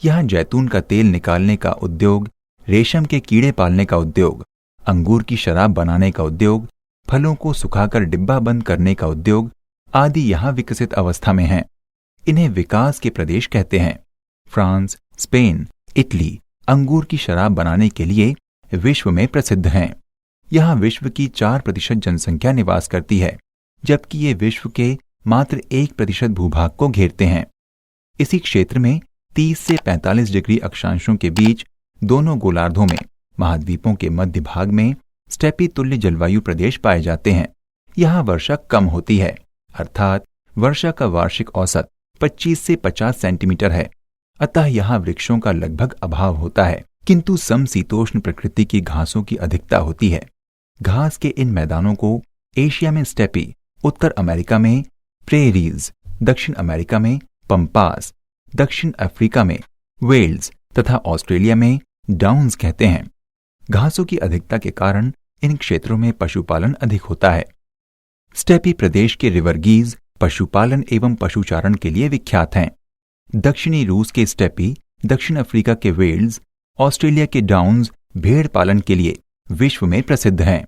यहाँ जैतून का तेल निकालने का उद्योग, रेशम के कीड़े पालने का उद्योग, अंगूर की शराब बनाने का उद्योग, फलों को सुखाकर डिब्बा बंद करने का उद्योग आदि यहाँ विकसित अवस्था में हैं। इन्हें विकास के प्रदेश कहते हैं। फ्रांस, स्पेन, इटली अंगूर की शराब बनाने के लिए विश्व में प्रसिद्ध हैं। यहाँ विश्व की 4% जनसंख्या निवास करती है, जबकि ये विश्व के मात्र 1% भूभाग को घेरते हैं। इसी क्षेत्र में 30 से 45 डिग्री अक्षांशों के बीच दोनों गोलार्धों में महाद्वीपों के मध्य भाग में स्टेपी तुल्य जलवायु प्रदेश पाए जाते हैं। यहाँ वर्षा कम होती है, अर्थात वर्षा का वार्षिक औसत 25 से 50 सेंटीमीटर है। अतः यहाँ वृक्षों का लगभग अभाव होता है, किंतु समशीतोष्ण प्रकृति की घासों की अधिकता होती है। घास के इन मैदानों को एशिया में स्टेपी, उत्तर अमेरिका में प्रेरीज, दक्षिण अमेरिका में पंपास, दक्षिण अफ्रीका में वेल्स तथा ऑस्ट्रेलिया में डाउन्स कहते हैं। घासों की अधिकता के कारण इन क्षेत्रों में पशुपालन अधिक होता है। स्टेपी प्रदेश के रिवरगीज पशुपालन एवं पशुचारण के लिए विख्यात हैं। दक्षिणी रूस के स्टेपी, दक्षिण अफ्रीका के वेल्स, ऑस्ट्रेलिया के डाउन्स भेड़ पालन के लिए विश्व में प्रसिद्ध हैं।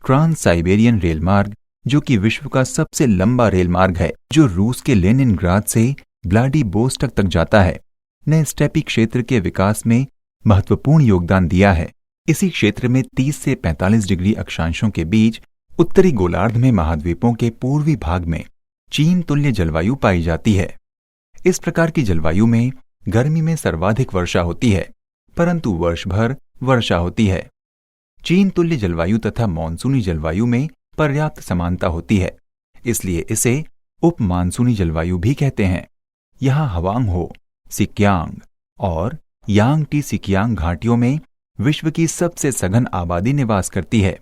ट्रांस साइबेरियन रेलमार्ग, जो कि विश्व का सबसे लंबा रेलमार्ग है, जो रूस के लेनिनग्राद से व्लादिवोस्टोक तक जाता है, ने स्टेपी क्षेत्र के विकास में महत्वपूर्ण योगदान दिया है। इसी क्षेत्र में 30 से 45 डिग्री अक्षांशों के बीच उत्तरी गोलार्ध में महाद्वीपों के पूर्वी भाग में चीन तुल्य जलवायु पाई जाती है। इस प्रकार की जलवायु में गर्मी में सर्वाधिक वर्षा होती है, परंतु वर्ष भर वर्षा होती है। चीन तुल्य जलवायु तथा मानसूनी जलवायु में पर्याप्त समानता होती है, इसलिए इसे उप मानसूनी जलवायु भी कहते हैं। यहाँ हवांग हो, सिक्यांग और यांग टी सिकियांग घाटियों में विश्व की सबसे सघन आबादी निवास करती है।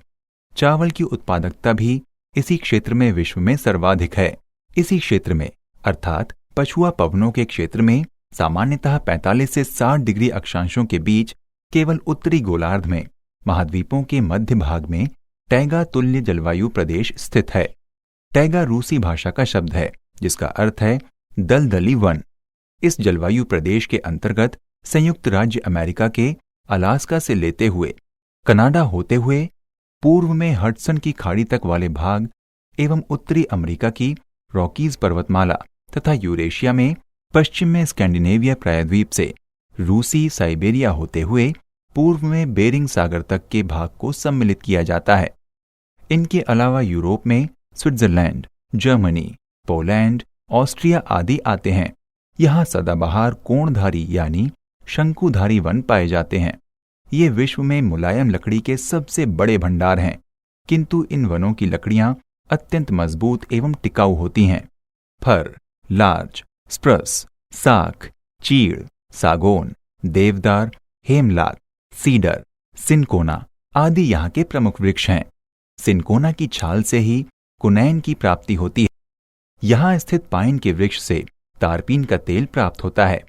चावल की उत्पादकता भी इसी क्षेत्र में विश्व में सर्वाधिक है। इसी क्षेत्र में अर्थात पछुआ पवनों के क्षेत्र में सामान्यतः 45 से 60 डिग्री अक्षांशों के बीच केवल उत्तरी गोलार्ध में महाद्वीपों के मध्य भाग में टैगा तुल्य जलवायु प्रदेश स्थित है। टैगा रूसी भाषा का शब्द है, जिसका अर्थ है दलदली वन। इस जलवायु प्रदेश के अंतर्गत संयुक्त राज्य अमेरिका के अलास्का से लेते हुए कनाडा होते हुए पूर्व में हडसन की खाड़ी तक वाले भाग एवं उत्तरी अमेरिका की रॉकीज पर्वतमाला तथा यूरेशिया में पश्चिम में स्कैंडिनेविया प्रायद्वीप से रूसी साइबेरिया होते हुए पूर्व में बेरिंग सागर तक के भाग को सम्मिलित किया जाता है। इनके अलावा यूरोप में स्विट्जरलैंड, जर्मनी, पोलैंड, ऑस्ट्रिया आदि आते हैं। यहाँ सदाबहार कोणधारी यानी शंकुधारी वन पाए जाते हैं। ये विश्व में मुलायम लकड़ी के सबसे बड़े भंडार हैं, किंतु इन वनों की लकड़ियां अत्यंत मजबूत एवं टिकाऊ होती हैं। फर, लार्च, स्प्रस, साख, चीड़, सागौन, देवदार, हेमलाक, सीडर, सिनकोना आदि यहाँ के प्रमुख वृक्ष हैं। सिनकोना की छाल से ही कुनैन की प्राप्ति होती है। यहाँ स्थित पाइन के वृक्ष से तारपीन का तेल प्राप्त होता है।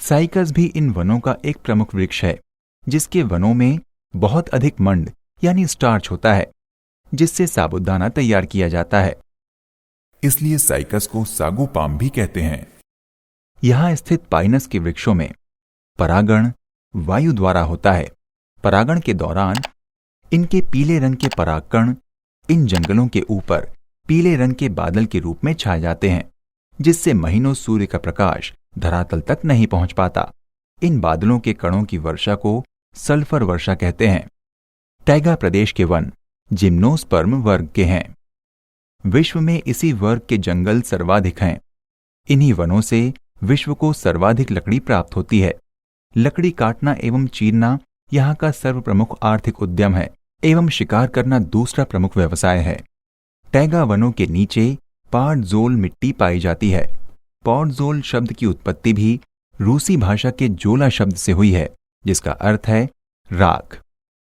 साइकस भी इन वनों का एक प्रमुख वृक्ष है, जिसके वनों में बहुत अधिक मंड यानी स्टार्च होता है, जिससे साबूदाना तैयार किया जाता है। इसलिए साइकस को सागू पाम भी कहते हैं। यहाँ स्थित पाइनस के वृक्षों में परागण वायु द्वारा होता है। परागण के दौरान इनके पीले रंग के परागकण इन जंगलों के ऊपर पीले रंग के बादल के रूप में छा जाते हैं, जिससे महीनों सूर्य का प्रकाश धरातल तक नहीं पहुंच पाता। इन बादलों के कणों की वर्षा को सल्फर वर्षा कहते हैं। टैगा प्रदेश के वन जिम्नोस्पर्म वर्ग के हैं। विश्व में इसी वर्ग के जंगल सर्वाधिक हैं। इन्हीं वनों से विश्व को सर्वाधिक लकड़ी प्राप्त होती है। लकड़ी काटना एवं चीरना यहाँ का सर्वप्रमुख आर्थिक उद्यम है एवं शिकार करना दूसरा प्रमुख व्यवसाय है। टैगा वनों के नीचे पाटजोल मिट्टी पाई जाती है। पाटजोल शब्द की उत्पत्ति भी रूसी भाषा के जोला शब्द से हुई है, जिसका अर्थ है राख,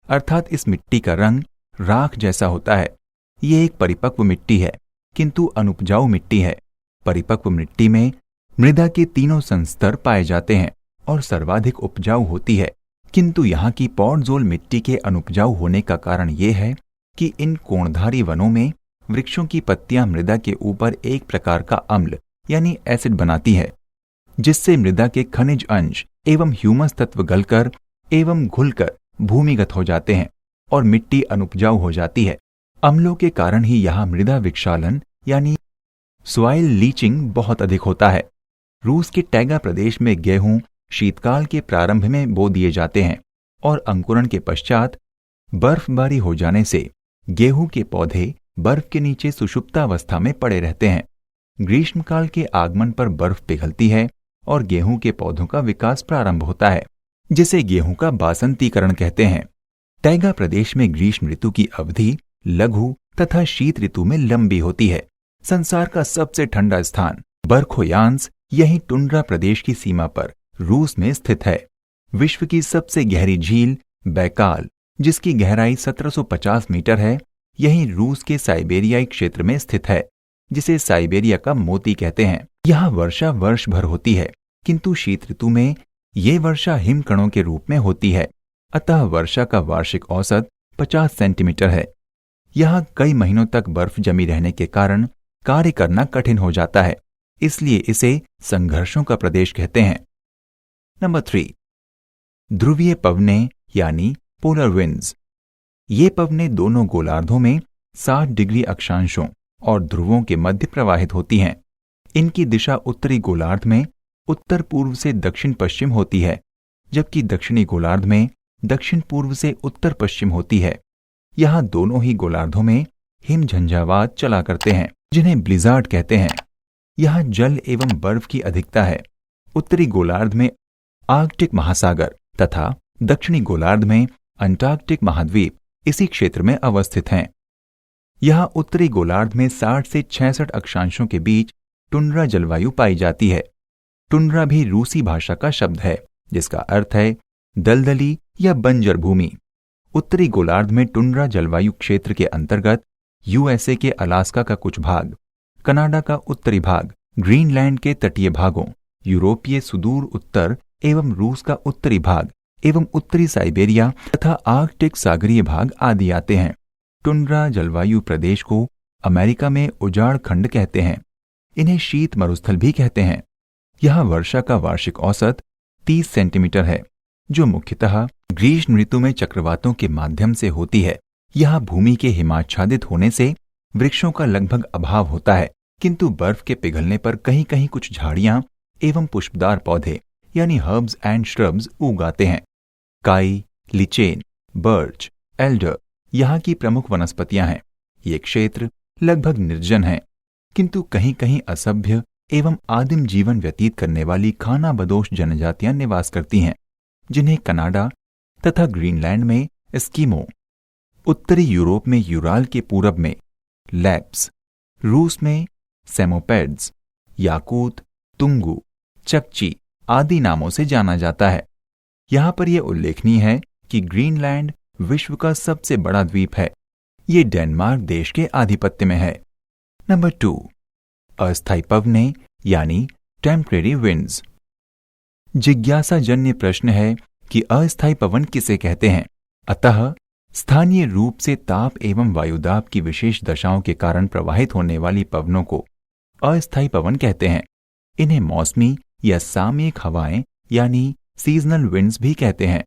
अर्थात इस मिट्टी का रंग राख जैसा होता है। ये एक परिपक्व मिट्टी है, किंतु अनुपजाऊ मिट्टी है। परिपक्व मिट्टी में मृदा के तीनों संस्तर पाए जाते हैं और सर्वाधिक उपजाऊ होती है, किंतु यहाँ की पॉटजोल मिट्टी के अनुपजाऊ होने का कारण ये है कि इन कोणधारी वनों में वृक्षों की पत्तियां मृदा के ऊपर एक प्रकार का अम्ल यानी एसिड बनाती है, जिससे मृदा के खनिज अंश एवं ह्यूमस तत्व गलकर एवं घुलकर भूमिगत हो जाते हैं और मिट्टी अनुपजाऊ हो जाती है। अम्लों के कारण ही यहाँ मृदा विक्षालन यानी सॉइल लीचिंग बहुत अधिक होता है। रूस के टैगा प्रदेश में गेहूं शीतकाल के प्रारंभ में बो दिए जाते हैं और अंकुरण के पश्चात बर्फबारी हो जाने से गेहूं के पौधे बर्फ के नीचे सुषुप्तावस्था में पड़े रहते हैं। ग्रीष्मकाल के आगमन पर बर्फ पिघलती है और गेहूं के पौधों का विकास प्रारंभ होता है, जिसे गेहूं का बासंतीकरण कहते हैं। टैगा प्रदेश में ग्रीष्म ऋतु की अवधि लघु तथा शीत ऋतु में लंबी होती है। संसार का सबसे ठंडा स्थान बर्खोयांस यही टुंड्रा प्रदेश की सीमा पर रूस में स्थित है। विश्व की सबसे गहरी झील बैकाल, जिसकी गहराई 1750 मीटर है, यही रूस के साइबेरियाई क्षेत्र में स्थित है, जिसे साइबेरिया का मोती कहते हैं। यहाँ वर्षा वर्ष भर होती है, किंतु शीत ऋतु में ये वर्षा हिमकणों के रूप में होती है। अतः वर्षा का वार्षिक औसत 50 सेंटीमीटर है। यहाँ कई महीनों तक बर्फ जमी रहने के कारण कार्य करना कठिन हो जाता है, इसलिए इसे संघर्षों का प्रदेश कहते हैं। नंबर 3, ध्रुवीय पवनें यानी पोलर विंड्स। ये पवनें दोनों गोलार्धों में 60 डिग्री अक्षांशों और ध्रुवों के मध्य प्रवाहित होती हैं। इनकी दिशा उत्तरी गोलार्ध में उत्तर पूर्व से दक्षिण पश्चिम होती है, जबकि दक्षिणी गोलार्ध में दक्षिण पूर्व से उत्तर पश्चिम होती है। यहाँ दोनों ही गोलार्धों में हिम झंझावात चला करते हैं, जिन्हें ब्लिजार्ड कहते हैं। यहाँ जल एवं बर्फ की अधिकता है। उत्तरी गोलार्ध में आर्कटिक महासागर तथा दक्षिणी गोलार्ध में अंटार्कटिक महाद्वीप इसी क्षेत्र में अवस्थित हैं। यहाँ उत्तरी गोलार्ध में 60 से 66 अक्षांशों के बीच टुंड्रा जलवायु पाई जाती है। टुंड्रा भी रूसी भाषा का शब्द है, जिसका अर्थ है दलदली या बंजर भूमि। उत्तरी गोलार्ध में टुंड्रा जलवायु क्षेत्र के अंतर्गत यूएसए के अलास्का का कुछ भाग, कनाडा का उत्तरी भाग, ग्रीनलैंड के तटीय भागों, यूरोपीय सुदूर उत्तर एवं रूस का उत्तरी भाग एवं उत्तरी साइबेरिया तथा आर्कटिक सागरीय भाग आदि आते हैं। टुंड्रा जलवायु प्रदेश को अमेरिका में उजाड़ खंड कहते हैं। इन्हें शीत मरुस्थल भी कहते हैं। यहाँ वर्षा का वार्षिक औसत 30 सेंटीमीटर है, जो मुख्यतः ग्रीष्म ऋतु में चक्रवातों के माध्यम से होती है। यहाँ भूमि के हिमाच्छादित होने से वृक्षों का लगभग अभाव होता है, किंतु बर्फ के पिघलने पर कहीं कहीं कुछ झाड़ियां एवं पुष्पदार पौधे यानी हर्ब्स एंड श्रब्स उग आते हैं। काई, लिचेन, बर्च, एल्डर यहाँ की प्रमुख वनस्पतियां हैं। ये क्षेत्र लगभग निर्जन है, किंतु कहीं कहीं असभ्य एवं आदिम जीवन व्यतीत करने वाली खानाबदोश जनजातियां निवास करती हैं, जिन्हें कनाडा तथा ग्रीनलैंड में एस्किमो, उत्तरी यूरोप में यूराल के पूरब में लैप्स, रूस में सेमोपेड्स, याकूत, तुंगू, चकची आदि नामों से जाना जाता है। यहाँ पर यह उल्लेखनीय है कि ग्रीनलैंड विश्व का सबसे बड़ा द्वीप है। ये डेनमार्क देश के आधिपत्य में है। नंबर 2, अस्थायी पवनें यानी टेम्परेरी विंड्स। जिज्ञासाजन्य प्रश्न है कि अस्थायी पवन किसे कहते हैं। अतः स्थानीय रूप से ताप एवं वायुदाब की विशेष दशाओं के कारण प्रवाहित होने वाली पवनों को अस्थायी पवन कहते हैं। इन्हें मौसमी या सामयिक हवाएं यानी सीजनल विंड्स भी कहते हैं।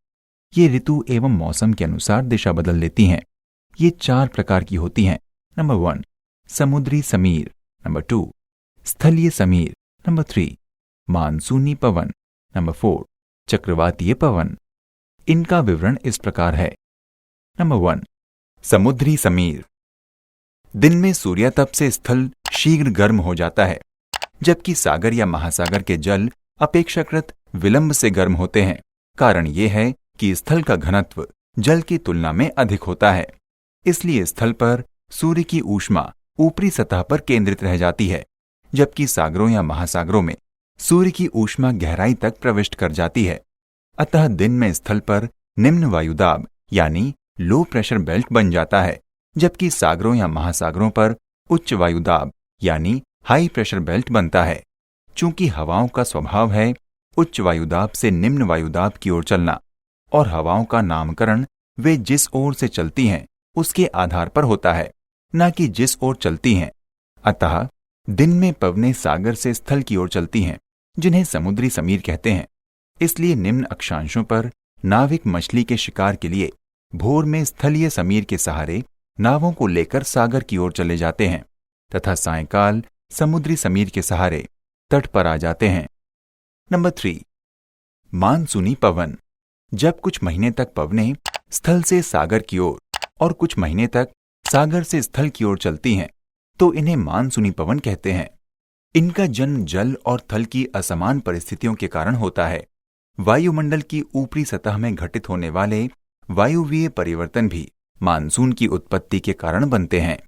ये ऋतु एवं मौसम के अनुसार दिशा बदल लेती हैं। ये 4 प्रकार की होती हैं। नंबर 1, समुद्री समीर। नंबर 2, स्थलीय समीर। नंबर 3, मानसूनी पवन। नंबर 4, चक्रवातीय पवन। इनका विवरण इस प्रकार है। नंबर 1, समुद्री समीर। दिन में सूर्यातप से स्थल शीघ्र गर्म हो जाता है, जबकि सागर या महासागर के जल अपेक्षाकृत विलंब से गर्म होते हैं। कारण यह है कि स्थल का घनत्व जल की तुलना में अधिक होता है, इसलिए स्थल पर सूर्य की ऊष्मा ऊपरी सतह पर केंद्रित रह जाती है, जबकि सागरों या महासागरों में सूर्य की ऊष्मा गहराई तक प्रविष्ट कर जाती है। अतः दिन में स्थल पर निम्न वायुदाब यानी लो प्रेशर बेल्ट बन जाता है, जबकि सागरों या महासागरों पर उच्च वायुदाब यानी हाई प्रेशर बेल्ट बनता है। चूंकि हवाओं का स्वभाव है उच्च वायुदाब से निम्न वायुदाब की ओर चलना, और हवाओं का नामकरण वे जिस ओर से चलती हैं उसके आधार पर होता है, न कि जिस ओर चलती हैं। अतः दिन में पवनें सागर से स्थल की ओर चलती हैं, जिन्हें समुद्री समीर कहते हैं। इसलिए निम्न अक्षांशों पर नाविक मछली के शिकार के लिए भोर में स्थलीय समीर के सहारे नावों को लेकर सागर की ओर चले जाते हैं तथा सायंकाल समुद्री समीर के सहारे तट पर आ जाते हैं। नंबर 3, मानसूनी पवन। जब कुछ महीने तक पवनें स्थल से सागर की ओर और कुछ महीने तक सागर से स्थल की ओर चलती हैं, तो इन्हें मानसूनी पवन कहते हैं। इनका जन्म जल और थल की असमान परिस्थितियों के कारण होता है। वायुमंडल की ऊपरी सतह में घटित होने वाले वायुवीय परिवर्तन भी मानसून की उत्पत्ति के कारण बनते हैं।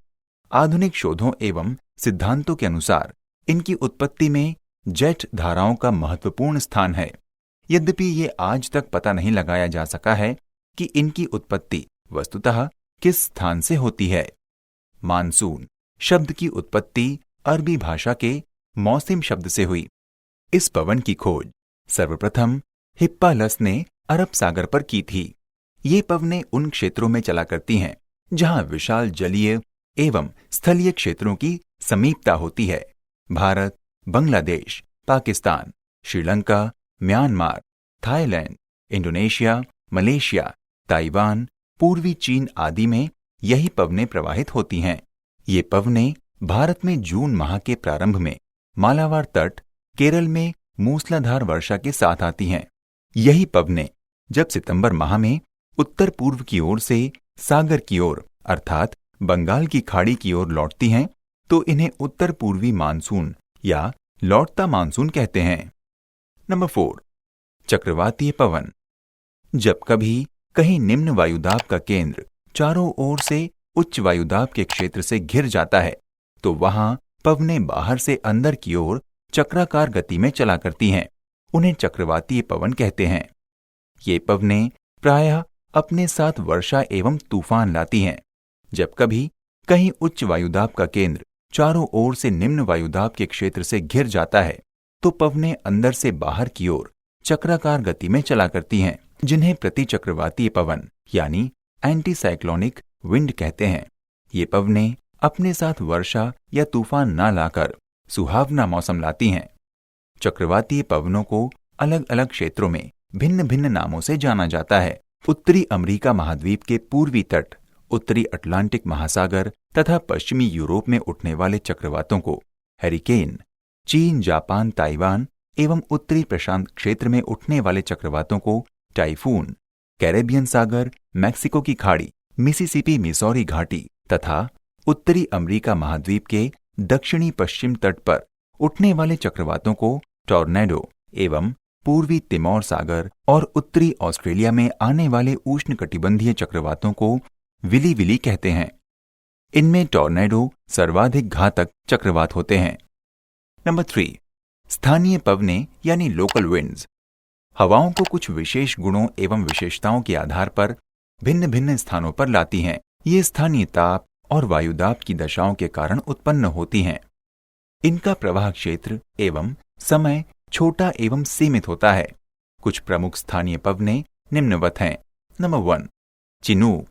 आधुनिक शोधों एवं सिद्धांतों के अनुसार इनकी उत्पत्ति में जेट धाराओं का महत्वपूर्ण स्थान है। यद्यपि ये आज तक पता नहीं लगाया जा सका है कि इनकी उत्पत्ति वस्तुतः किस स्थान से होती है। मानसून शब्द की उत्पत्ति अरबी भाषा के मौसिम शब्द से हुई। इस पवन की खोज सर्वप्रथम हिप्पालस ने अरब सागर पर की थी। ये पवनें उन क्षेत्रों में चला करती हैं जहां विशाल जलीय एवं स्थलीय क्षेत्रों की समीपता होती है। Bharat, Bangladesh, Pakistan, Sri Lanka, Myanmar, Thailand, Indonesia, Malaysia, Taiwan, पूर्वी चीन आदि में यही पवनें प्रवाहित होती हैं। ये पवनें भारत में जून माह के प्रारंभ में मालाबार तट, केरल में मूसलाधार वर्षा के साथ आती हैं। यही पवनें जब सितंबर माह में उत्तर पूर्व की ओर से सागर की ओर अर्थात बंगाल की खाड़ी की ओर लौटती हैं, तो इन्हें उत्तर पूर्वी मानसून या लौटता मानसून कहते हैं। नंबर 4, चक्रवातीय पवन। जब कभी कहीं निम्न वायुदाब का केंद्र चारों ओर से उच्च वायुदाब के क्षेत्र से घिर जाता है, तो वहां पवनें बाहर से अंदर की ओर चक्राकार गति में चला करती हैं। उन्हें चक्रवातीय पवन कहते हैं। ये पवनें प्रायः अपने साथ वर्षा एवं तूफान लाती हैं। जब कभी कहीं उच्च वायुदाब का केंद्र चारों ओर से निम्न वायुदाब के क्षेत्र से घिर जाता है, तो पवनें अंदर से बाहर की ओर चक्राकार गति में चला करती हैं, जिन्हें प्रतिचक्रवातीय पवन यानी एंटी साइक्लोनिक विंड कहते हैं। ये पवनें अपने साथ वर्षा या तूफान न लाकर सुहावना मौसम लाती हैं। चक्रवातीय पवनों को अलग अलग क्षेत्रों में भिन्न भिन्न नामों से जाना जाता है। उत्तरी अमेरिका महाद्वीप के पूर्वी तट, उत्तरी अटलांटिक महासागर तथा पश्चिमी यूरोप में उठने वाले चक्रवातों को हैरिकेन, चीन, जापान, ताइवान एवं उत्तरी प्रशांत क्षेत्र में उठने वाले चक्रवातों को टाइफून, कैरेबियन सागर, मैक्सिको की खाड़ी, मिसिसिपी मिसौरी घाटी तथा उत्तरी अमेरिका महाद्वीप के दक्षिणी पश्चिम तट पर उठने वाले चक्रवातों को टॉर्नेडो एवं पूर्वी तिमोर सागर और उत्तरी ऑस्ट्रेलिया में आने वाले उष्णकटिबंधीय चक्रवातों को विली विली कहते हैं। इनमें टॉर्नेडो सर्वाधिक घातक चक्रवात होते हैं। नंबर 3, स्थानीय पवनें यानी लोकल विंड्स। हवाओं को कुछ विशेष गुणों एवं विशेषताओं के आधार पर भिन्न भिन्न स्थानों पर लाती हैं। ये स्थानीय ताप और वायुदाब की दशाओं के कारण उत्पन्न होती हैं। इनका प्रवाह क्षेत्र एवं समय छोटा एवं सीमित होता है। कुछ प्रमुख स्थानीय पवनें निम्नवत हैं। Number 1, Chinook.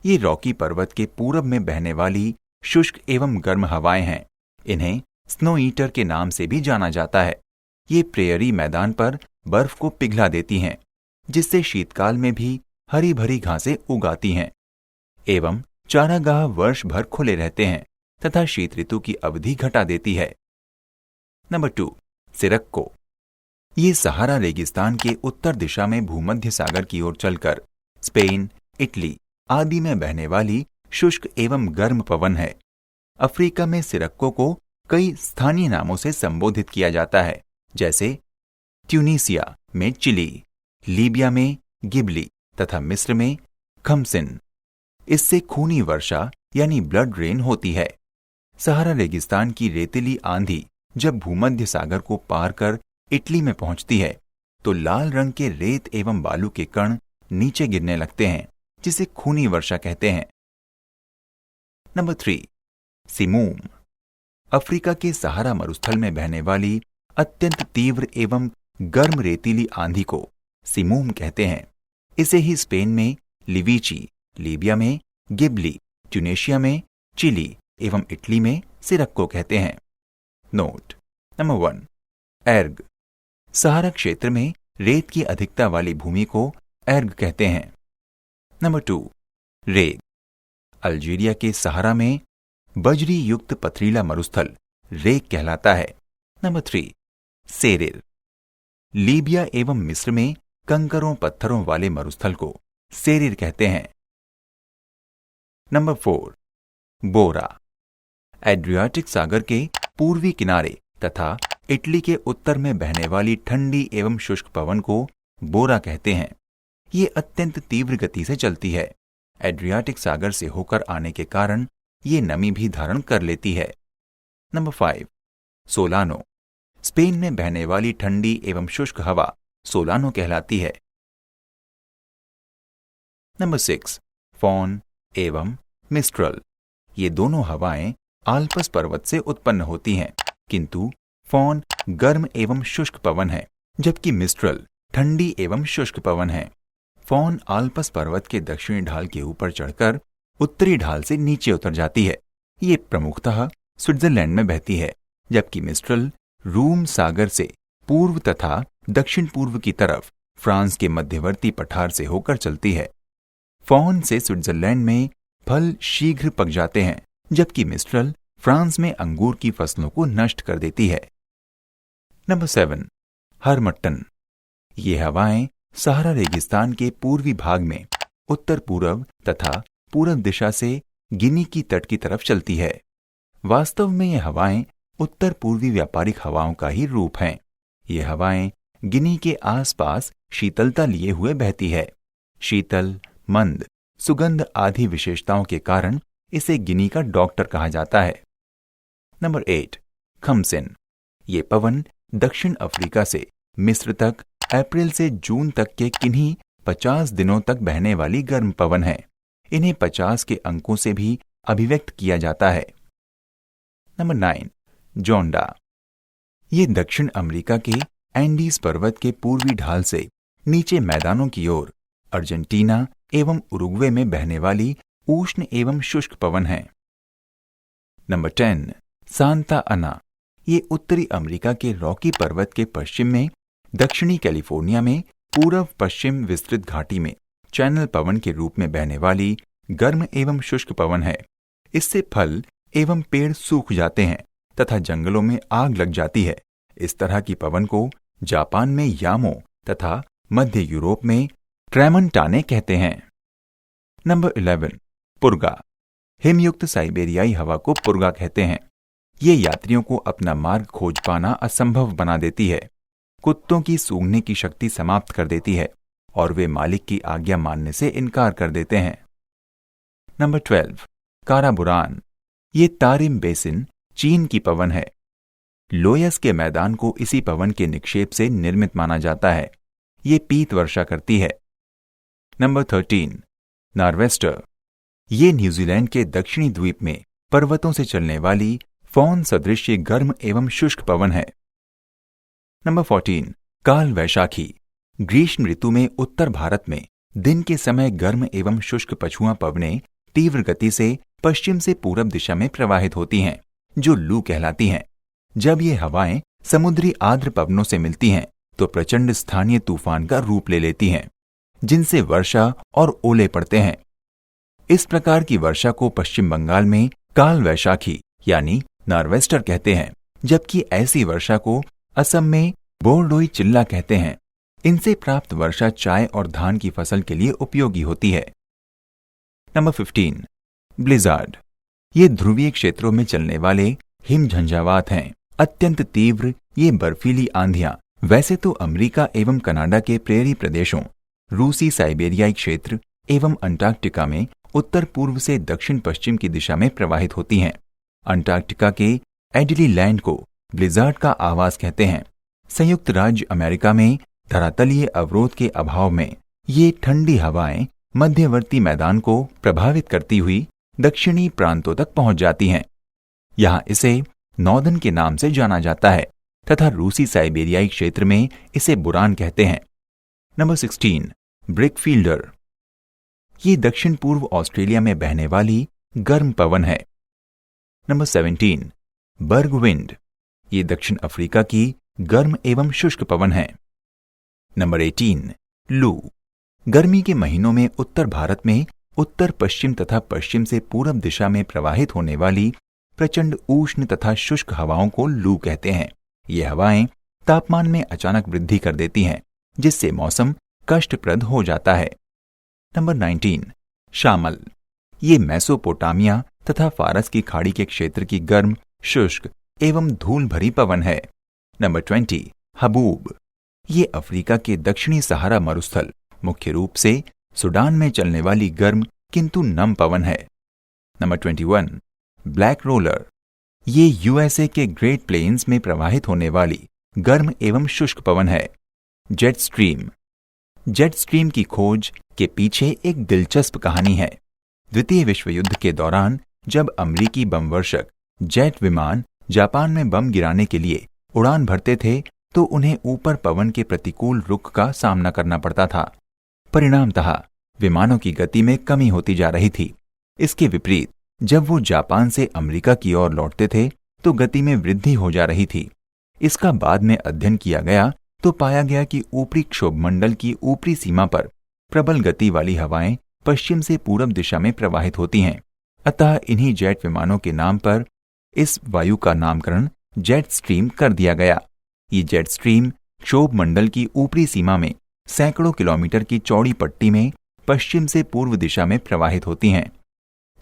ये रॉकी पर्वत के पूरब में बहने वाली शुष्क एवं गर्म हवाएं हैं। इन्हें स्नो ईटर के नाम से भी जाना जाता है। ये प्रेयरी मैदान पर बर्फ को पिघला देती हैं, जिससे शीतकाल में भी हरी भरी घासें उगाती हैं एवं चारागाह वर्ष भर खुले रहते हैं तथा शीत ऋतु की अवधि घटा देती है। नंबर 2, सिरक्को। ये सहारा रेगिस्तान के उत्तर दिशा में भूमध्य सागर की ओर चलकर स्पेन, इटली आदि में बहने वाली शुष्क एवं गर्म पवन है। अफ्रीका में सिरक्को को कई स्थानीय नामों से संबोधित किया जाता है, जैसे ट्यूनीसिया में चिली, लीबिया में गिबली तथा मिस्र में खमसिन। इससे खूनी वर्षा यानी ब्लड रेन होती है। सहारा रेगिस्तान की रेतीली आंधी जब भूमध्य सागर को पार कर इटली में पहुंचती है तो लाल रंग के रेत एवं बालू के कण नीचे गिरने लगते हैं, जिसे खूनी वर्षा कहते हैं। नंबर 3, सिमूम। अफ्रीका के सहारा मरुस्थल में बहने वाली अत्यंत तीव्र एवं गर्म रेतीली आंधी को सिमूम कहते हैं। इसे ही स्पेन में लिविची, लीबिया में गिबली, ट्यूनेशिया में चिली एवं इटली में सिरक्को कहते हैं। नोट। नंबर 1, एर्ग। सहारा क्षेत्र में रेत की अधिकता वाली भूमि को एर्ग कहते हैं। नंबर 2, रेग। अल्जीरिया के सहारा में बजरी युक्त पथरीला मरुस्थल रेग कहलाता है। नंबर 3, सेरिर। लीबिया एवं मिस्र में कंकरों पत्थरों वाले मरुस्थल को सेरिर कहते हैं। नंबर 4, बोरा। एड्रियाटिक सागर के पूर्वी किनारे तथा इटली के उत्तर में बहने वाली ठंडी एवं शुष्क पवन को बोरा कहते हैं। ये अत्यंत तीव्र गति से चलती है। एड्रियाटिक सागर से होकर आने के कारण ये नमी भी धारण कर लेती है। Number 5, solano. स्पेन में बहने वाली ठंडी एवं शुष्क हवा सोलानो कहलाती है। नंबर 6, फॉन एवं मिस्ट्रल। ये दोनों हवाएं आल्पस पर्वत से उत्पन्न होती हैं, किंतु फॉन गर्म एवं शुष्क पवन है, जबकि मिस्ट्रल ठंडी एवं शुष्क पवन है। फॉन आल्पस पर्वत के दक्षिणी ढाल के ऊपर चढ़कर उत्तरी ढाल से नीचे उतर जाती है। ये प्रमुखतः स्विट्जरलैंड में बहती है, जबकि मिस्ट्रल रूम सागर से पूर्व तथा दक्षिण पूर्व की तरफ फ्रांस के मध्यवर्ती पठार से होकर चलती है। फॉन से स्विट्जरलैंड में फल शीघ्र पक जाते हैं, जबकि मिस्ट्रल फ्रांस में अंगूर की फसलों को नष्ट कर देती है। Number 7, Harmattan. ये हवाएं सहारा रेगिस्तान के पूर्वी भाग में उत्तर पूर्व तथा पूरब दिशा से गिनी की तट की तरफ चलती है। वास्तव में ये हवाएं उत्तर पूर्वी व्यापारिक हवाओं का ही रूप हैं। ये हवाएं गिनी के आसपास शीतलता लिए हुए बहती है। शीतल, मंद, सुगंध आदि विशेषताओं के कारण इसे गिनी का डॉक्टर कहा जाता है। नंबर 8, खमसिन। ये पवन दक्षिण अफ्रीका से मिस्र तक अप्रैल से जून तक के किन्हीं 50 दिनों तक बहने वाली गर्म पवन है। इन्हें 50 के अंकों से भी अभिव्यक्त किया जाता है। नंबर 9, जोंडा। ये दक्षिण अमेरिका के एंडीज पर्वत के पूर्वी ढाल से नीचे मैदानों की ओर अर्जेंटीना एवं उरुग्वे में बहने वाली उष्ण एवं शुष्क पवन है। नंबर 10, सांता अना। ये उत्तरी अमेरिका के रॉकी पर्वत के पश्चिम में, दक्षिणी कैलिफोर्निया में पूर्व पश्चिम विस्तृत घाटी में चैनल पवन के रूप में बहने वाली गर्म एवं शुष्क पवन है। इससे फल एवं पेड़ सूख जाते हैं तथा जंगलों में आग लग जाती है। इस तरह की पवन को जापान में यामो तथा मध्य यूरोप में ट्रैमोंटाने कहते हैं। नंबर 11, पुर्गा। हिमयुक्त साइबेरियाई हवा को पुर्गा कहते हैं। ये यात्रियों को अपना मार्ग खोज पाना असंभव बना देती है, कुत्तों की सूंघने की शक्ति समाप्त कर देती है और वे मालिक की आज्ञा मानने से इनकार कर देते हैं। नंबर 12, काराबुरान। ये तारिम बेसिन चीन की पवन है। लोयस के मैदान को इसी पवन के निक्षेप से निर्मित माना जाता है। ये पीत वर्षा करती है। Number 13, nor'wester. ये न्यूजीलैंड के दक्षिणी द्वीप में पर्वतों से चलने वाली फौन सदृश गर्म एवं शुष्क पवन है। नंबर 14, काल वैशाखी। ग्रीष्म ऋतु में उत्तर भारत में दिन के समय गर्म एवं शुष्क पछुआ पवनें तीव्र गति से पश्चिम से पूरब दिशा में प्रवाहित होती हैं, जो लू कहलाती हैं। जब ये हवाएं समुद्री आर्द्र पवनों से मिलती हैं तो प्रचंड स्थानीय तूफान का रूप ले लेती हैं, जिनसे वर्षा और ओले पड़ते हैं। इस प्रकार की वर्षा को पश्चिम बंगाल में काल वैशाखी यानी नॉर्वेस्टर कहते हैं, जबकि ऐसी वर्षा को असम में बोरडोई चिल्ला कहते हैं। इनसे प्राप्त वर्षा चाय और धान की फसल के लिए उपयोगी होती है। Number 15, blizzard. ये ध्रुवीय क्षेत्रों में चलने वाले हिम झंझावात हैं। अत्यंत तीव्र ये बर्फीली आंधियां वैसे तो अमेरिका एवं कनाडा के प्रेरी प्रदेशों, रूसी साइबेरियाई क्षेत्र एवं अंटार्कटिका में उत्तर पूर्व से दक्षिण पश्चिम की दिशा में प्रवाहित होती हैं। अंटार्कटिका के एडली लैंड को ब्लिजार्ड का आवास कहते हैं। संयुक्त राज्य अमेरिका में धरातलीय अवरोध के अभाव में ये ठंडी हवाएं मध्यवर्ती मैदान को प्रभावित करती हुई दक्षिणी प्रांतों तक पहुंच जाती हैं। यहां इसे नॉर्दर्न के नाम से जाना जाता है तथा रूसी साइबेरियाई क्षेत्र में इसे बुरान कहते हैं। नंबर 16, ब्रिकफील्डर। ये दक्षिण पूर्व ऑस्ट्रेलिया में बहने वाली गर्म पवन है। नंबर 17, बर्गविंड। ये दक्षिण अफ्रीका की गर्म एवं शुष्क पवन है। नंबर 18, लू। गर्मी के महीनों में उत्तर भारत में उत्तर पश्चिम तथा पश्चिम से पूरब दिशा में प्रवाहित होने वाली प्रचंड उष्ण तथा शुष्क हवाओं को लू कहते हैं। ये हवाएं तापमान में अचानक वृद्धि कर देती हैं, जिससे मौसम कष्टप्रद हो जाता है। नंबर 19, शामल। ये मेसोपोटामिया तथा फारस की खाड़ी के क्षेत्र की गर्म, शुष्क एवं धूल भरी पवन है। Number 20, haboob. ये अफ्रीका के दक्षिणी सहारा मरुस्थल, मुख्य रूप से सूडान में चलने वाली गर्म किंतु नम पवन है। Number 21, black roller. ये यूएसए के ग्रेट प्लेन्स में प्रवाहित होने वाली गर्म एवं शुष्क पवन है। Jet stream. जेट स्ट्रीम की खोज के पीछे एक दिलचस्प कहानी है। द्वितीय विश्व युद्ध के दौरान जब अमेरिकी बमवर्षक जेट विमान जापान में बम गिराने के लिए उड़ान भरते थे तो उन्हें ऊपर पवन के प्रतिकूल रुख का सामना करना पड़ता था। परिणामतः विमानों की गति में कमी होती जा रही थी। इसके विपरीत जब वो जापान से अमेरिका की ओर लौटते थे तो गति में वृद्धि हो जा रही थी। इसका बाद में अध्ययन किया गया तो पाया गया कि ऊपरी क्षोभमंडल की ऊपरी सीमा पर प्रबल गति वाली हवाएं पश्चिम से पूरब दिशा में प्रवाहित होती हैं। अतः इन्हीं जेट विमानों के नाम पर इस वायु का नामकरण जेट स्ट्रीम कर दिया गया। ये जेट स्ट्रीम क्षोभमंडल की ऊपरी सीमा में सैकड़ों किलोमीटर की चौड़ी पट्टी में पश्चिम से पूर्व दिशा में प्रवाहित होती हैं।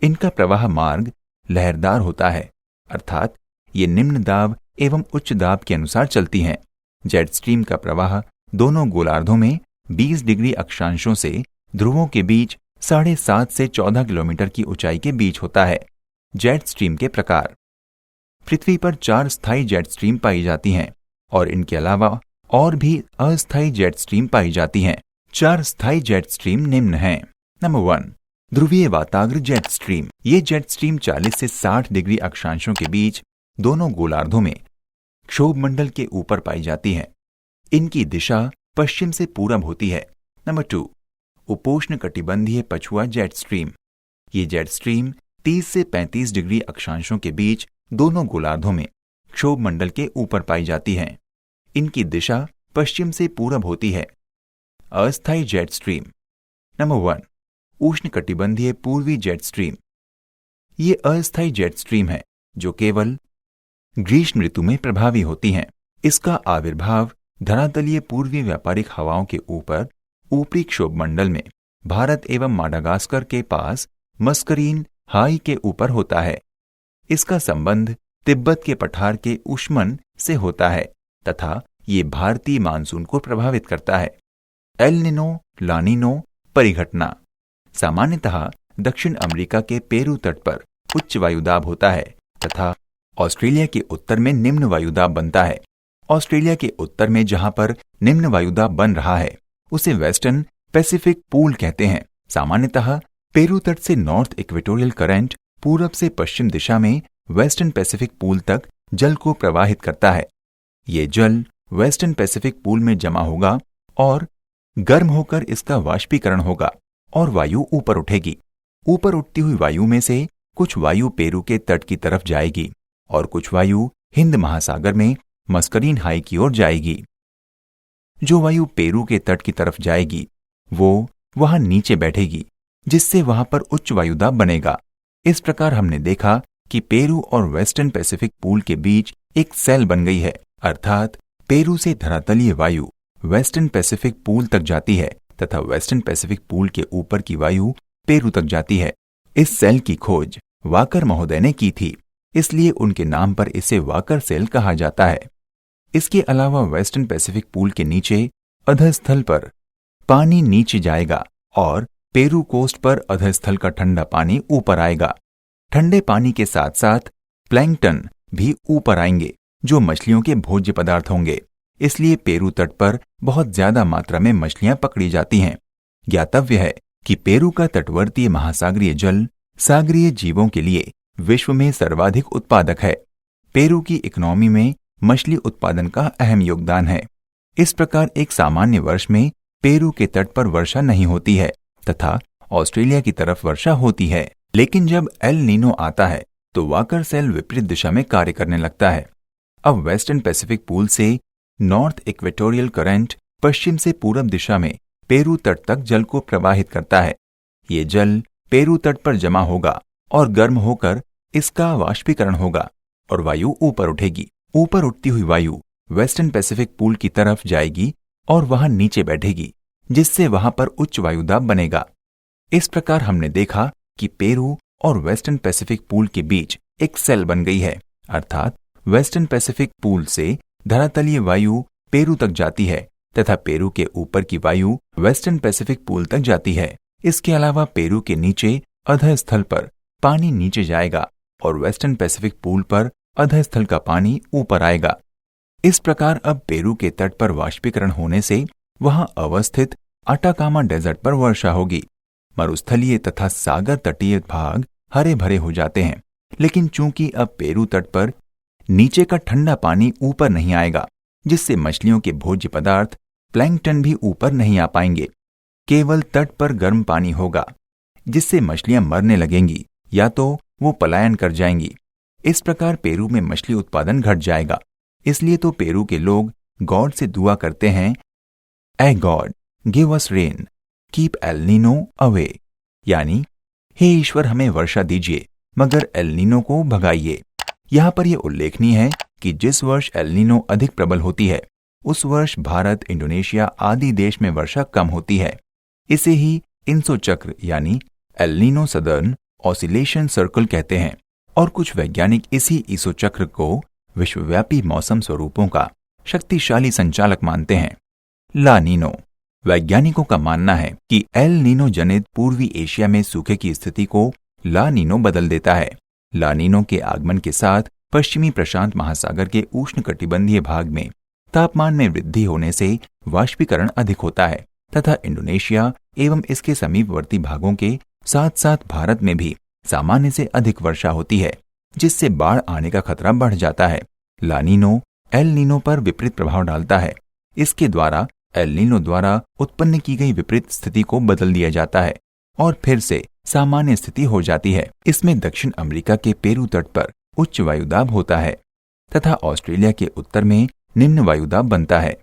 इनका प्रवाह मार्ग लहरदार होता है, अर्थात ये निम्न दाब एवं उच्च दाब के अनुसार चलती हैं। जेट स्ट्रीम का प्रवाह दोनों गोलार्धों में 20 डिग्री अक्षांशों से ध्रुवों के बीच 7.5 से 14 किलोमीटर की ऊंचाई के बीच होता है। जेट स्ट्रीम के प्रकार। पृथ्वी पर 4 स्थायी जेट स्ट्रीम पाई जाती हैं और इनके अलावा और भी अस्थायी जेट स्ट्रीम पाई जाती हैं। 4 स्थायी जेट स्ट्रीम निम्न हैं। नंबर 1, ध्रुवीय वाताग्र जेट स्ट्रीम। ये जेट स्ट्रीम 40 से 60 डिग्री अक्षांशों के बीच दोनों गोलार्धों में क्षोभमंडल के ऊपर पाई जाती है। इनकी दिशा पश्चिम से पूरब होती है। नंबर 2, उपोष्ण कटिबंधीय पछुआ जेट स्ट्रीम। ये जेट स्ट्रीम 30 से 35 डिग्री अक्षांशों के बीच दोनों गोलार्धों में क्षोभ मंडल के ऊपर पाई जाती हैं। इनकी दिशा पश्चिम से पूरब होती है। अस्थायी जेट स्ट्रीम। नंबर 1, उष्णकटिबंधीय पूर्वी जेट स्ट्रीम। ये अस्थायी जेट स्ट्रीम है जो केवल ग्रीष्म ऋतु में प्रभावी होती हैं। इसका आविर्भाव धरातलीय पूर्वी व्यापारिक हवाओं के ऊपर ऊपरी क्षोभ मंडल में भारत एवं माडागास्कर के पास मस्करीन हाई के ऊपर होता है। इसका संबंध तिब्बत के पठार के ऊष्मन से होता है तथा ये भारतीय मानसून को प्रभावित करता है। एल निनो लानिनो परिघटना। सामान्यतः दक्षिण अमेरिका के पेरू तट पर उच्च वायुदाब होता है तथा ऑस्ट्रेलिया के उत्तर में निम्न वायुदाब बनता है। ऑस्ट्रेलिया के उत्तर में जहां पर निम्न वायुदाब बन रहा है उसे वेस्टर्न पैसिफिक पूल कहते हैं। सामान्यतः पेरू तट से नॉर्थ इक्वेटोरियल करंट पूरब से पश्चिम दिशा में वेस्टर्न पैसिफिक पूल तक जल को प्रवाहित करता है। ये जल वेस्टर्न पैसिफिक पूल में जमा होगा और गर्म होकर इसका वाष्पीकरण होगा और वायु ऊपर उठेगी। ऊपर उठती हुई वायु में से कुछ वायु पेरू के तट की तरफ जाएगी और कुछ वायु हिंद महासागर में मस्करीन हाई की ओर जाएगी। जो वायु पेरू के तट की तरफ जाएगी वो वहां नीचे बैठेगी जिससे वहां पर उच्च वायुदाब बनेगा। इस प्रकार हमने देखा कि पेरू और वेस्टर्न पैसिफिक पूल के बीच एक सेल बन गई है, अर्थात पेरू से धरातलीय वायु वेस्टर्न पैसिफिक पूल तक जाती है तथा वेस्टर्न पैसिफिक पूल के ऊपर की वायु पेरू तक जाती है। इस सेल की खोज वाकर महोदय ने की थी, इसलिए उनके नाम पर इसे वाकर सेल कहा जाता है। इसके अलावा वेस्टर्न पैसिफिक पूल के नीचे अधस्थल पर पानी नीचे जाएगा और पेरू कोस्ट पर अधस्थल का ठंडा पानी ऊपर आएगा। ठंडे पानी के साथ साथ प्लैंकटन भी ऊपर आएंगे जो मछलियों के भोज्य पदार्थ होंगे। इसलिए पेरू तट पर बहुत ज्यादा मात्रा में मछलियां पकड़ी जाती हैं। ज्ञातव्य है कि पेरू का तटवर्तीय महासागरीय जल सागरीय जीवों के लिए विश्व में सर्वाधिक उत्पादक है। पेरू की इकोनॉमी में मछली उत्पादन का अहम योगदान है। इस प्रकार एक सामान्य वर्ष में पेरू के तट पर वर्षा नहीं होती है तथा ऑस्ट्रेलिया की तरफ वर्षा होती है। लेकिन जब एल नीनो आता है तो वाकर सेल विपरीत दिशा में कार्य करने लगता है। अब वेस्टर्न पैसिफिक पूल से नॉर्थ इक्वेटोरियल करंट पश्चिम से पूरब दिशा में पेरू तट तक जल को प्रवाहित करता है। ये जल पेरू तट पर जमा होगा और गर्म होकर इसका वाष्पीकरण होगा और वायु ऊपर उठेगी। ऊपर उठती हुई वायु वेस्टर्न पैसिफिक पूल की तरफ जाएगी और वहां नीचे बैठेगी जिससे वहां पर उच्च वायुदाब बनेगा। इस प्रकार हमने देखा कि पेरू और वेस्टर्न पैसिफिक पूल के बीच एक सेल बन गई है, अर्थात वेस्टर्न पैसिफिक पूल से धरातलीय वायु पेरू तक जाती है तथा पेरू के ऊपर की वायु वेस्टर्न पैसिफिक पूल तक जाती है। इसके अलावा पेरू के नीचे अधस्थल पर पानी नीचे जाएगा और वेस्टर्न पैसिफिक पूल पर अधस्थल का पानी ऊपर आएगा। इस प्रकार अब पेरू के तट पर वाष्पीकरण होने से वहां अवस्थित अटाकामा डेजर्ट पर वर्षा होगी। मरुस्थलीय तथा सागर तटीय भाग हरे भरे हो जाते हैं, लेकिन चूंकि अब पेरू तट पर नीचे का ठंडा पानी ऊपर नहीं आएगा जिससे मछलियों के भोज्य पदार्थ प्लैंकटन भी ऊपर नहीं आ पाएंगे। केवल तट पर गर्म पानी होगा जिससे मछलियां मरने लगेंगी या तो वो पलायन कर जाएंगी। इस प्रकार पेरू में मछली उत्पादन घट जाएगा। इसलिए तो पेरू के लोग गॉड से दुआ करते हैं, ए God give us rain keep El Nino away, यानी हे ईश्वर हमें वर्षा दीजिए मगर एल नीनो को भगाइए। यहाँ पर यह उल्लेखनीय है कि जिस वर्ष एल नीनो अधिक प्रबल होती है उस वर्ष भारत, इंडोनेशिया आदि देश में वर्षा कम होती है। इसे ही इंसो चक्र यानी El Nino southern oscillation circle कहते हैं और कुछ वैज्ञानिक इसी ईसो चक्र को विश्वव्यापी मौसम स्वरूपों का शक्तिशाली संचालक मानते हैं। ला नीनो। वैज्ञानिकों का मानना है कि एल नीनो जनित पूर्वी एशिया में सूखे की स्थिति को ला नीनो बदल देता है। ला नीनो के आगमन के साथ पश्चिमी प्रशांत महासागर के उष्णकटिबंधीय भाग में तापमान में वृद्धि होने से वाष्पीकरण अधिक होता है तथा इंडोनेशिया एवं इसके समीपवर्ती भागों के साथ साथ भारत में भी सामान्य से अधिक वर्षा होती है जिससे बाढ़ आने का खतरा बढ़ जाता है। ला नीनो एल नीनो पर विपरीत प्रभाव डालता है। इसके द्वारा एल नीनो द्वारा उत्पन्न की गई विपरीत स्थिति को बदल दिया जाता है और फिर से सामान्य स्थिति हो जाती है। इसमें दक्षिण अमेरिका के पेरू तट पर उच्च वायुदाब होता है। तथा ऑस्ट्रेलिया के उत्तर में निम्न वायुदाब बनता है।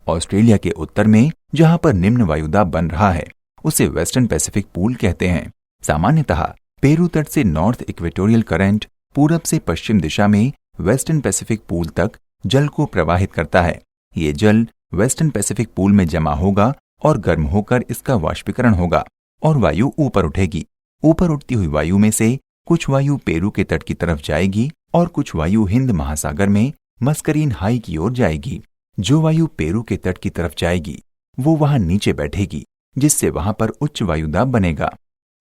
ऑस्ट्रेलिया के उत्तर में जहां पर निम्न वायुदाब बन रहा है उसे वेस्टर्न पैसिफिक पूल कहते हैं। सामान्यतः पेरू तट से नॉर्थ इक्वेटोरियल करंट पूरब से पश्चिम दिशा में वेस्टर्न पैसिफिक पूल तक जल को प्रवाहित करता है। ये जल वेस्टर्न पैसिफिक पूल में जमा होगा और गर्म होकर इसका वाष्पीकरण होगा और वायु ऊपर उठेगी। ऊपर उठती हुई वायु में से कुछ वायु पेरू के तट की तरफ जाएगी और कुछ वायु हिंद महासागर में मस्करीन हाई की ओर जाएगी। जो वायु पेरू के तट की तरफ जाएगी वो वहां नीचे बैठेगी, जिससे वहां पर उच्च वायुदाब बनेगा।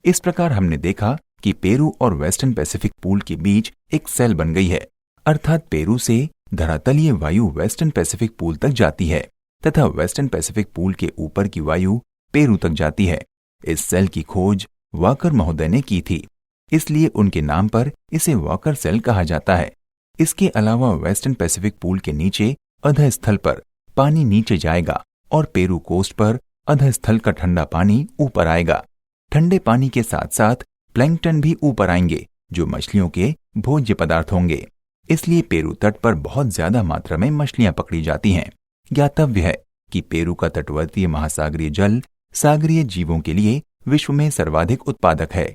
इस प्रकार हमने देखा कि पेरू और वेस्टर्न पैसिफिक पूल के बीच एक सेल बन गई है, अर्थात पेरू से धरातलीय वायु वेस्टर्न पैसिफिक पूल तक जाती है तथा वेस्टर्न पैसिफिक पूल के ऊपर की वायु पेरू तक जाती है। इस सेल की खोज वॉकर महोदय ने की थी, इसलिए उनके नाम पर इसे वॉकर सेल कहा जाता है। इसके अलावा वेस्टर्न पैसिफिक पूल के नीचे अधस्थल पर पानी नीचे जाएगा और पेरू कोस्ट पर अधस्थल का ठंडा पानी ऊपर आएगा। ठंडे पानी के साथ साथ प्लैंकटन भी ऊपर आएंगे जो मछलियों के भोज्य पदार्थ होंगे। इसलिए पेरू तट पर बहुत ज्यादा मात्रा में मछलियां पकड़ी जाती हैं। ज्ञातव्य है कि पेरू का तटवर्तीय महासागरीय जल सागरीय जीवों के लिए विश्व में सर्वाधिक उत्पादक है।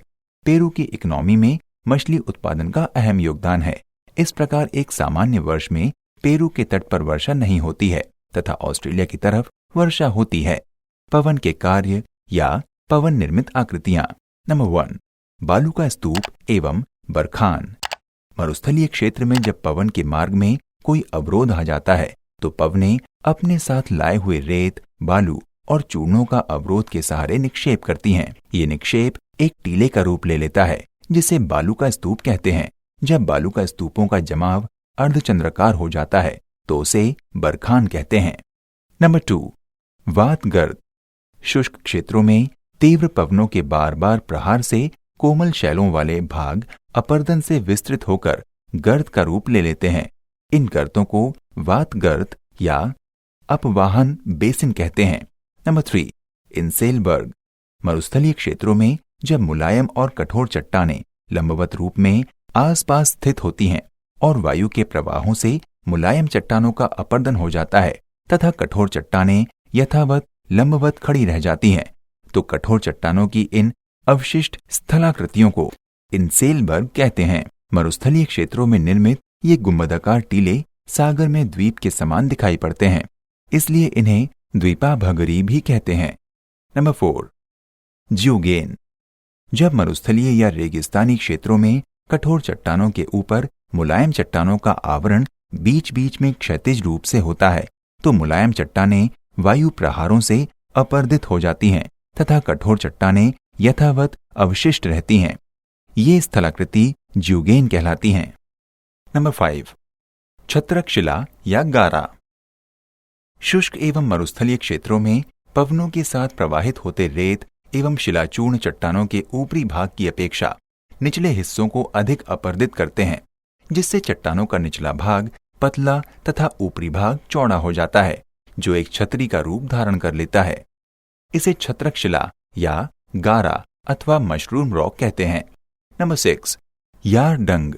पेरू की इकोनॉमी में मछली उत्पादन का अहम योगदान है। इस प्रकार एक सामान्य वर्ष में पेरू के तट पर वर्षा नहीं होती है तथा ऑस्ट्रेलिया की तरफ वर्षा होती है। पवन के कार्य या पवन निर्मित आकृतियां। नंबर 1, बालू का स्तूप एवं बरखान। मरुस्थलीय क्षेत्र में जब पवन के मार्ग में कोई अवरोध आ जाता है तो पवनें अपने साथ लाए हुए रेत, बालू और चूर्णों का अवरोध के सहारे निक्षेप करती हैं। ये निक्षेप एक टीले का रूप ले लेता है जिसे बालू का स्तूप कहते हैं। जब बालू का स्तूपों का जमाव अर्धचंद्राकार हो जाता है तो उसे बरखान कहते हैं। नंबर 2, वातगर्त। शुष्क क्षेत्रों में तीव्र पवनों के बार बार प्रहार से कोमल शैलों वाले भाग अपर्दन से विस्तृत होकर गर्त का रूप ले लेते हैं। इन गर्तों को वातगर्त या अपवाहन बेसिन कहते हैं। Number 3, inselberg. मरुस्थलीय क्षेत्रों में जब मुलायम और कठोर चट्टानें लंबवत रूप में आसपास स्थित होती हैं और वायु के प्रवाहों से मुलायम चट्टानों का अपर्दन हो जाता है तथा कठोर चट्टानें यथावत लंबवत खड़ी रह जाती हैं, तो कठोर चट्टानों की इन अवशिष्ट स्थलाकृतियों को इंसेलबर्ग कहते हैं। मरुस्थलीय क्षेत्रों में निर्मित ये गुंबदाकार टीले सागर में द्वीप के समान दिखाई पड़ते हैं, इसलिए इन्हें द्वीपाभगरी भी कहते हैं। नंबर 4, ज्यूगेन। जब मरुस्थलीय या रेगिस्तानी क्षेत्रों में कठोर चट्टानों के ऊपर मुलायम चट्टानों का आवरण बीच बीच में क्षैतिज रूप से होता है तो मुलायम चट्टानें वायु प्रहारों से अपर्दित हो जाती हैं तथा कठोर चट्टानें यथावत अवशिष्ट रहती हैं। ये स्थलाकृति ज्यूगेन कहलाती हैं। नंबर 5, छत्रक शिला या गारा। शुष्क एवं मरुस्थलीय क्षेत्रों में पवनों के साथ प्रवाहित होते रेत एवं शिलाचूर्ण चट्टानों के ऊपरी भाग की अपेक्षा निचले हिस्सों को अधिक अपर्दित करते हैं, जिससे चट्टानों का निचला भाग पतला तथा ऊपरी भाग चौड़ा हो जाता है जो एक छतरी का रूप धारण कर लेता है। इसे छत्रक शिला या गारा अथवा मशरूम रॉक कहते हैं। नंबर 6, यारडंग।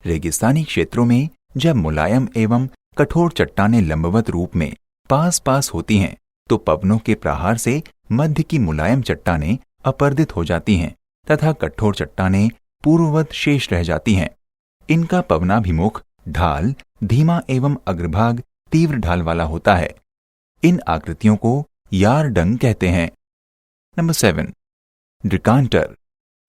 रेगिस्तानी क्षेत्रों में जब मुलायम एवं कठोर चट्टानें लंबवत रूप में पास पास होती हैं तो पवनों के प्रहार से मध्य की मुलायम चट्टानें अपर्दित हो जाती हैं तथा कठोर चट्टानें पूर्ववत शेष रह जाती हैं। इनका पवनाभिमुख ढाल धीमा एवं अग्रभाग तीव्र ढाल वाला होता है। इन आकृतियों को यारडंग कहते हैं। नंबर 7, ड्रिकांटर।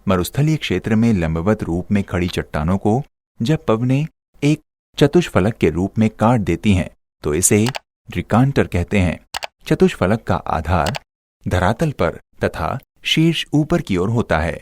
मरुस्थलीय क्षेत्र में लंबवत रूप में खड़ी चट्टानों को जब पवनें एक चतुष्फलक के रूप में काट देती हैं तो इसे ड्रिकांटर कहते हैं। चतुष्फलक का आधार धरातल पर तथा शीर्ष ऊपर की ओर होता है।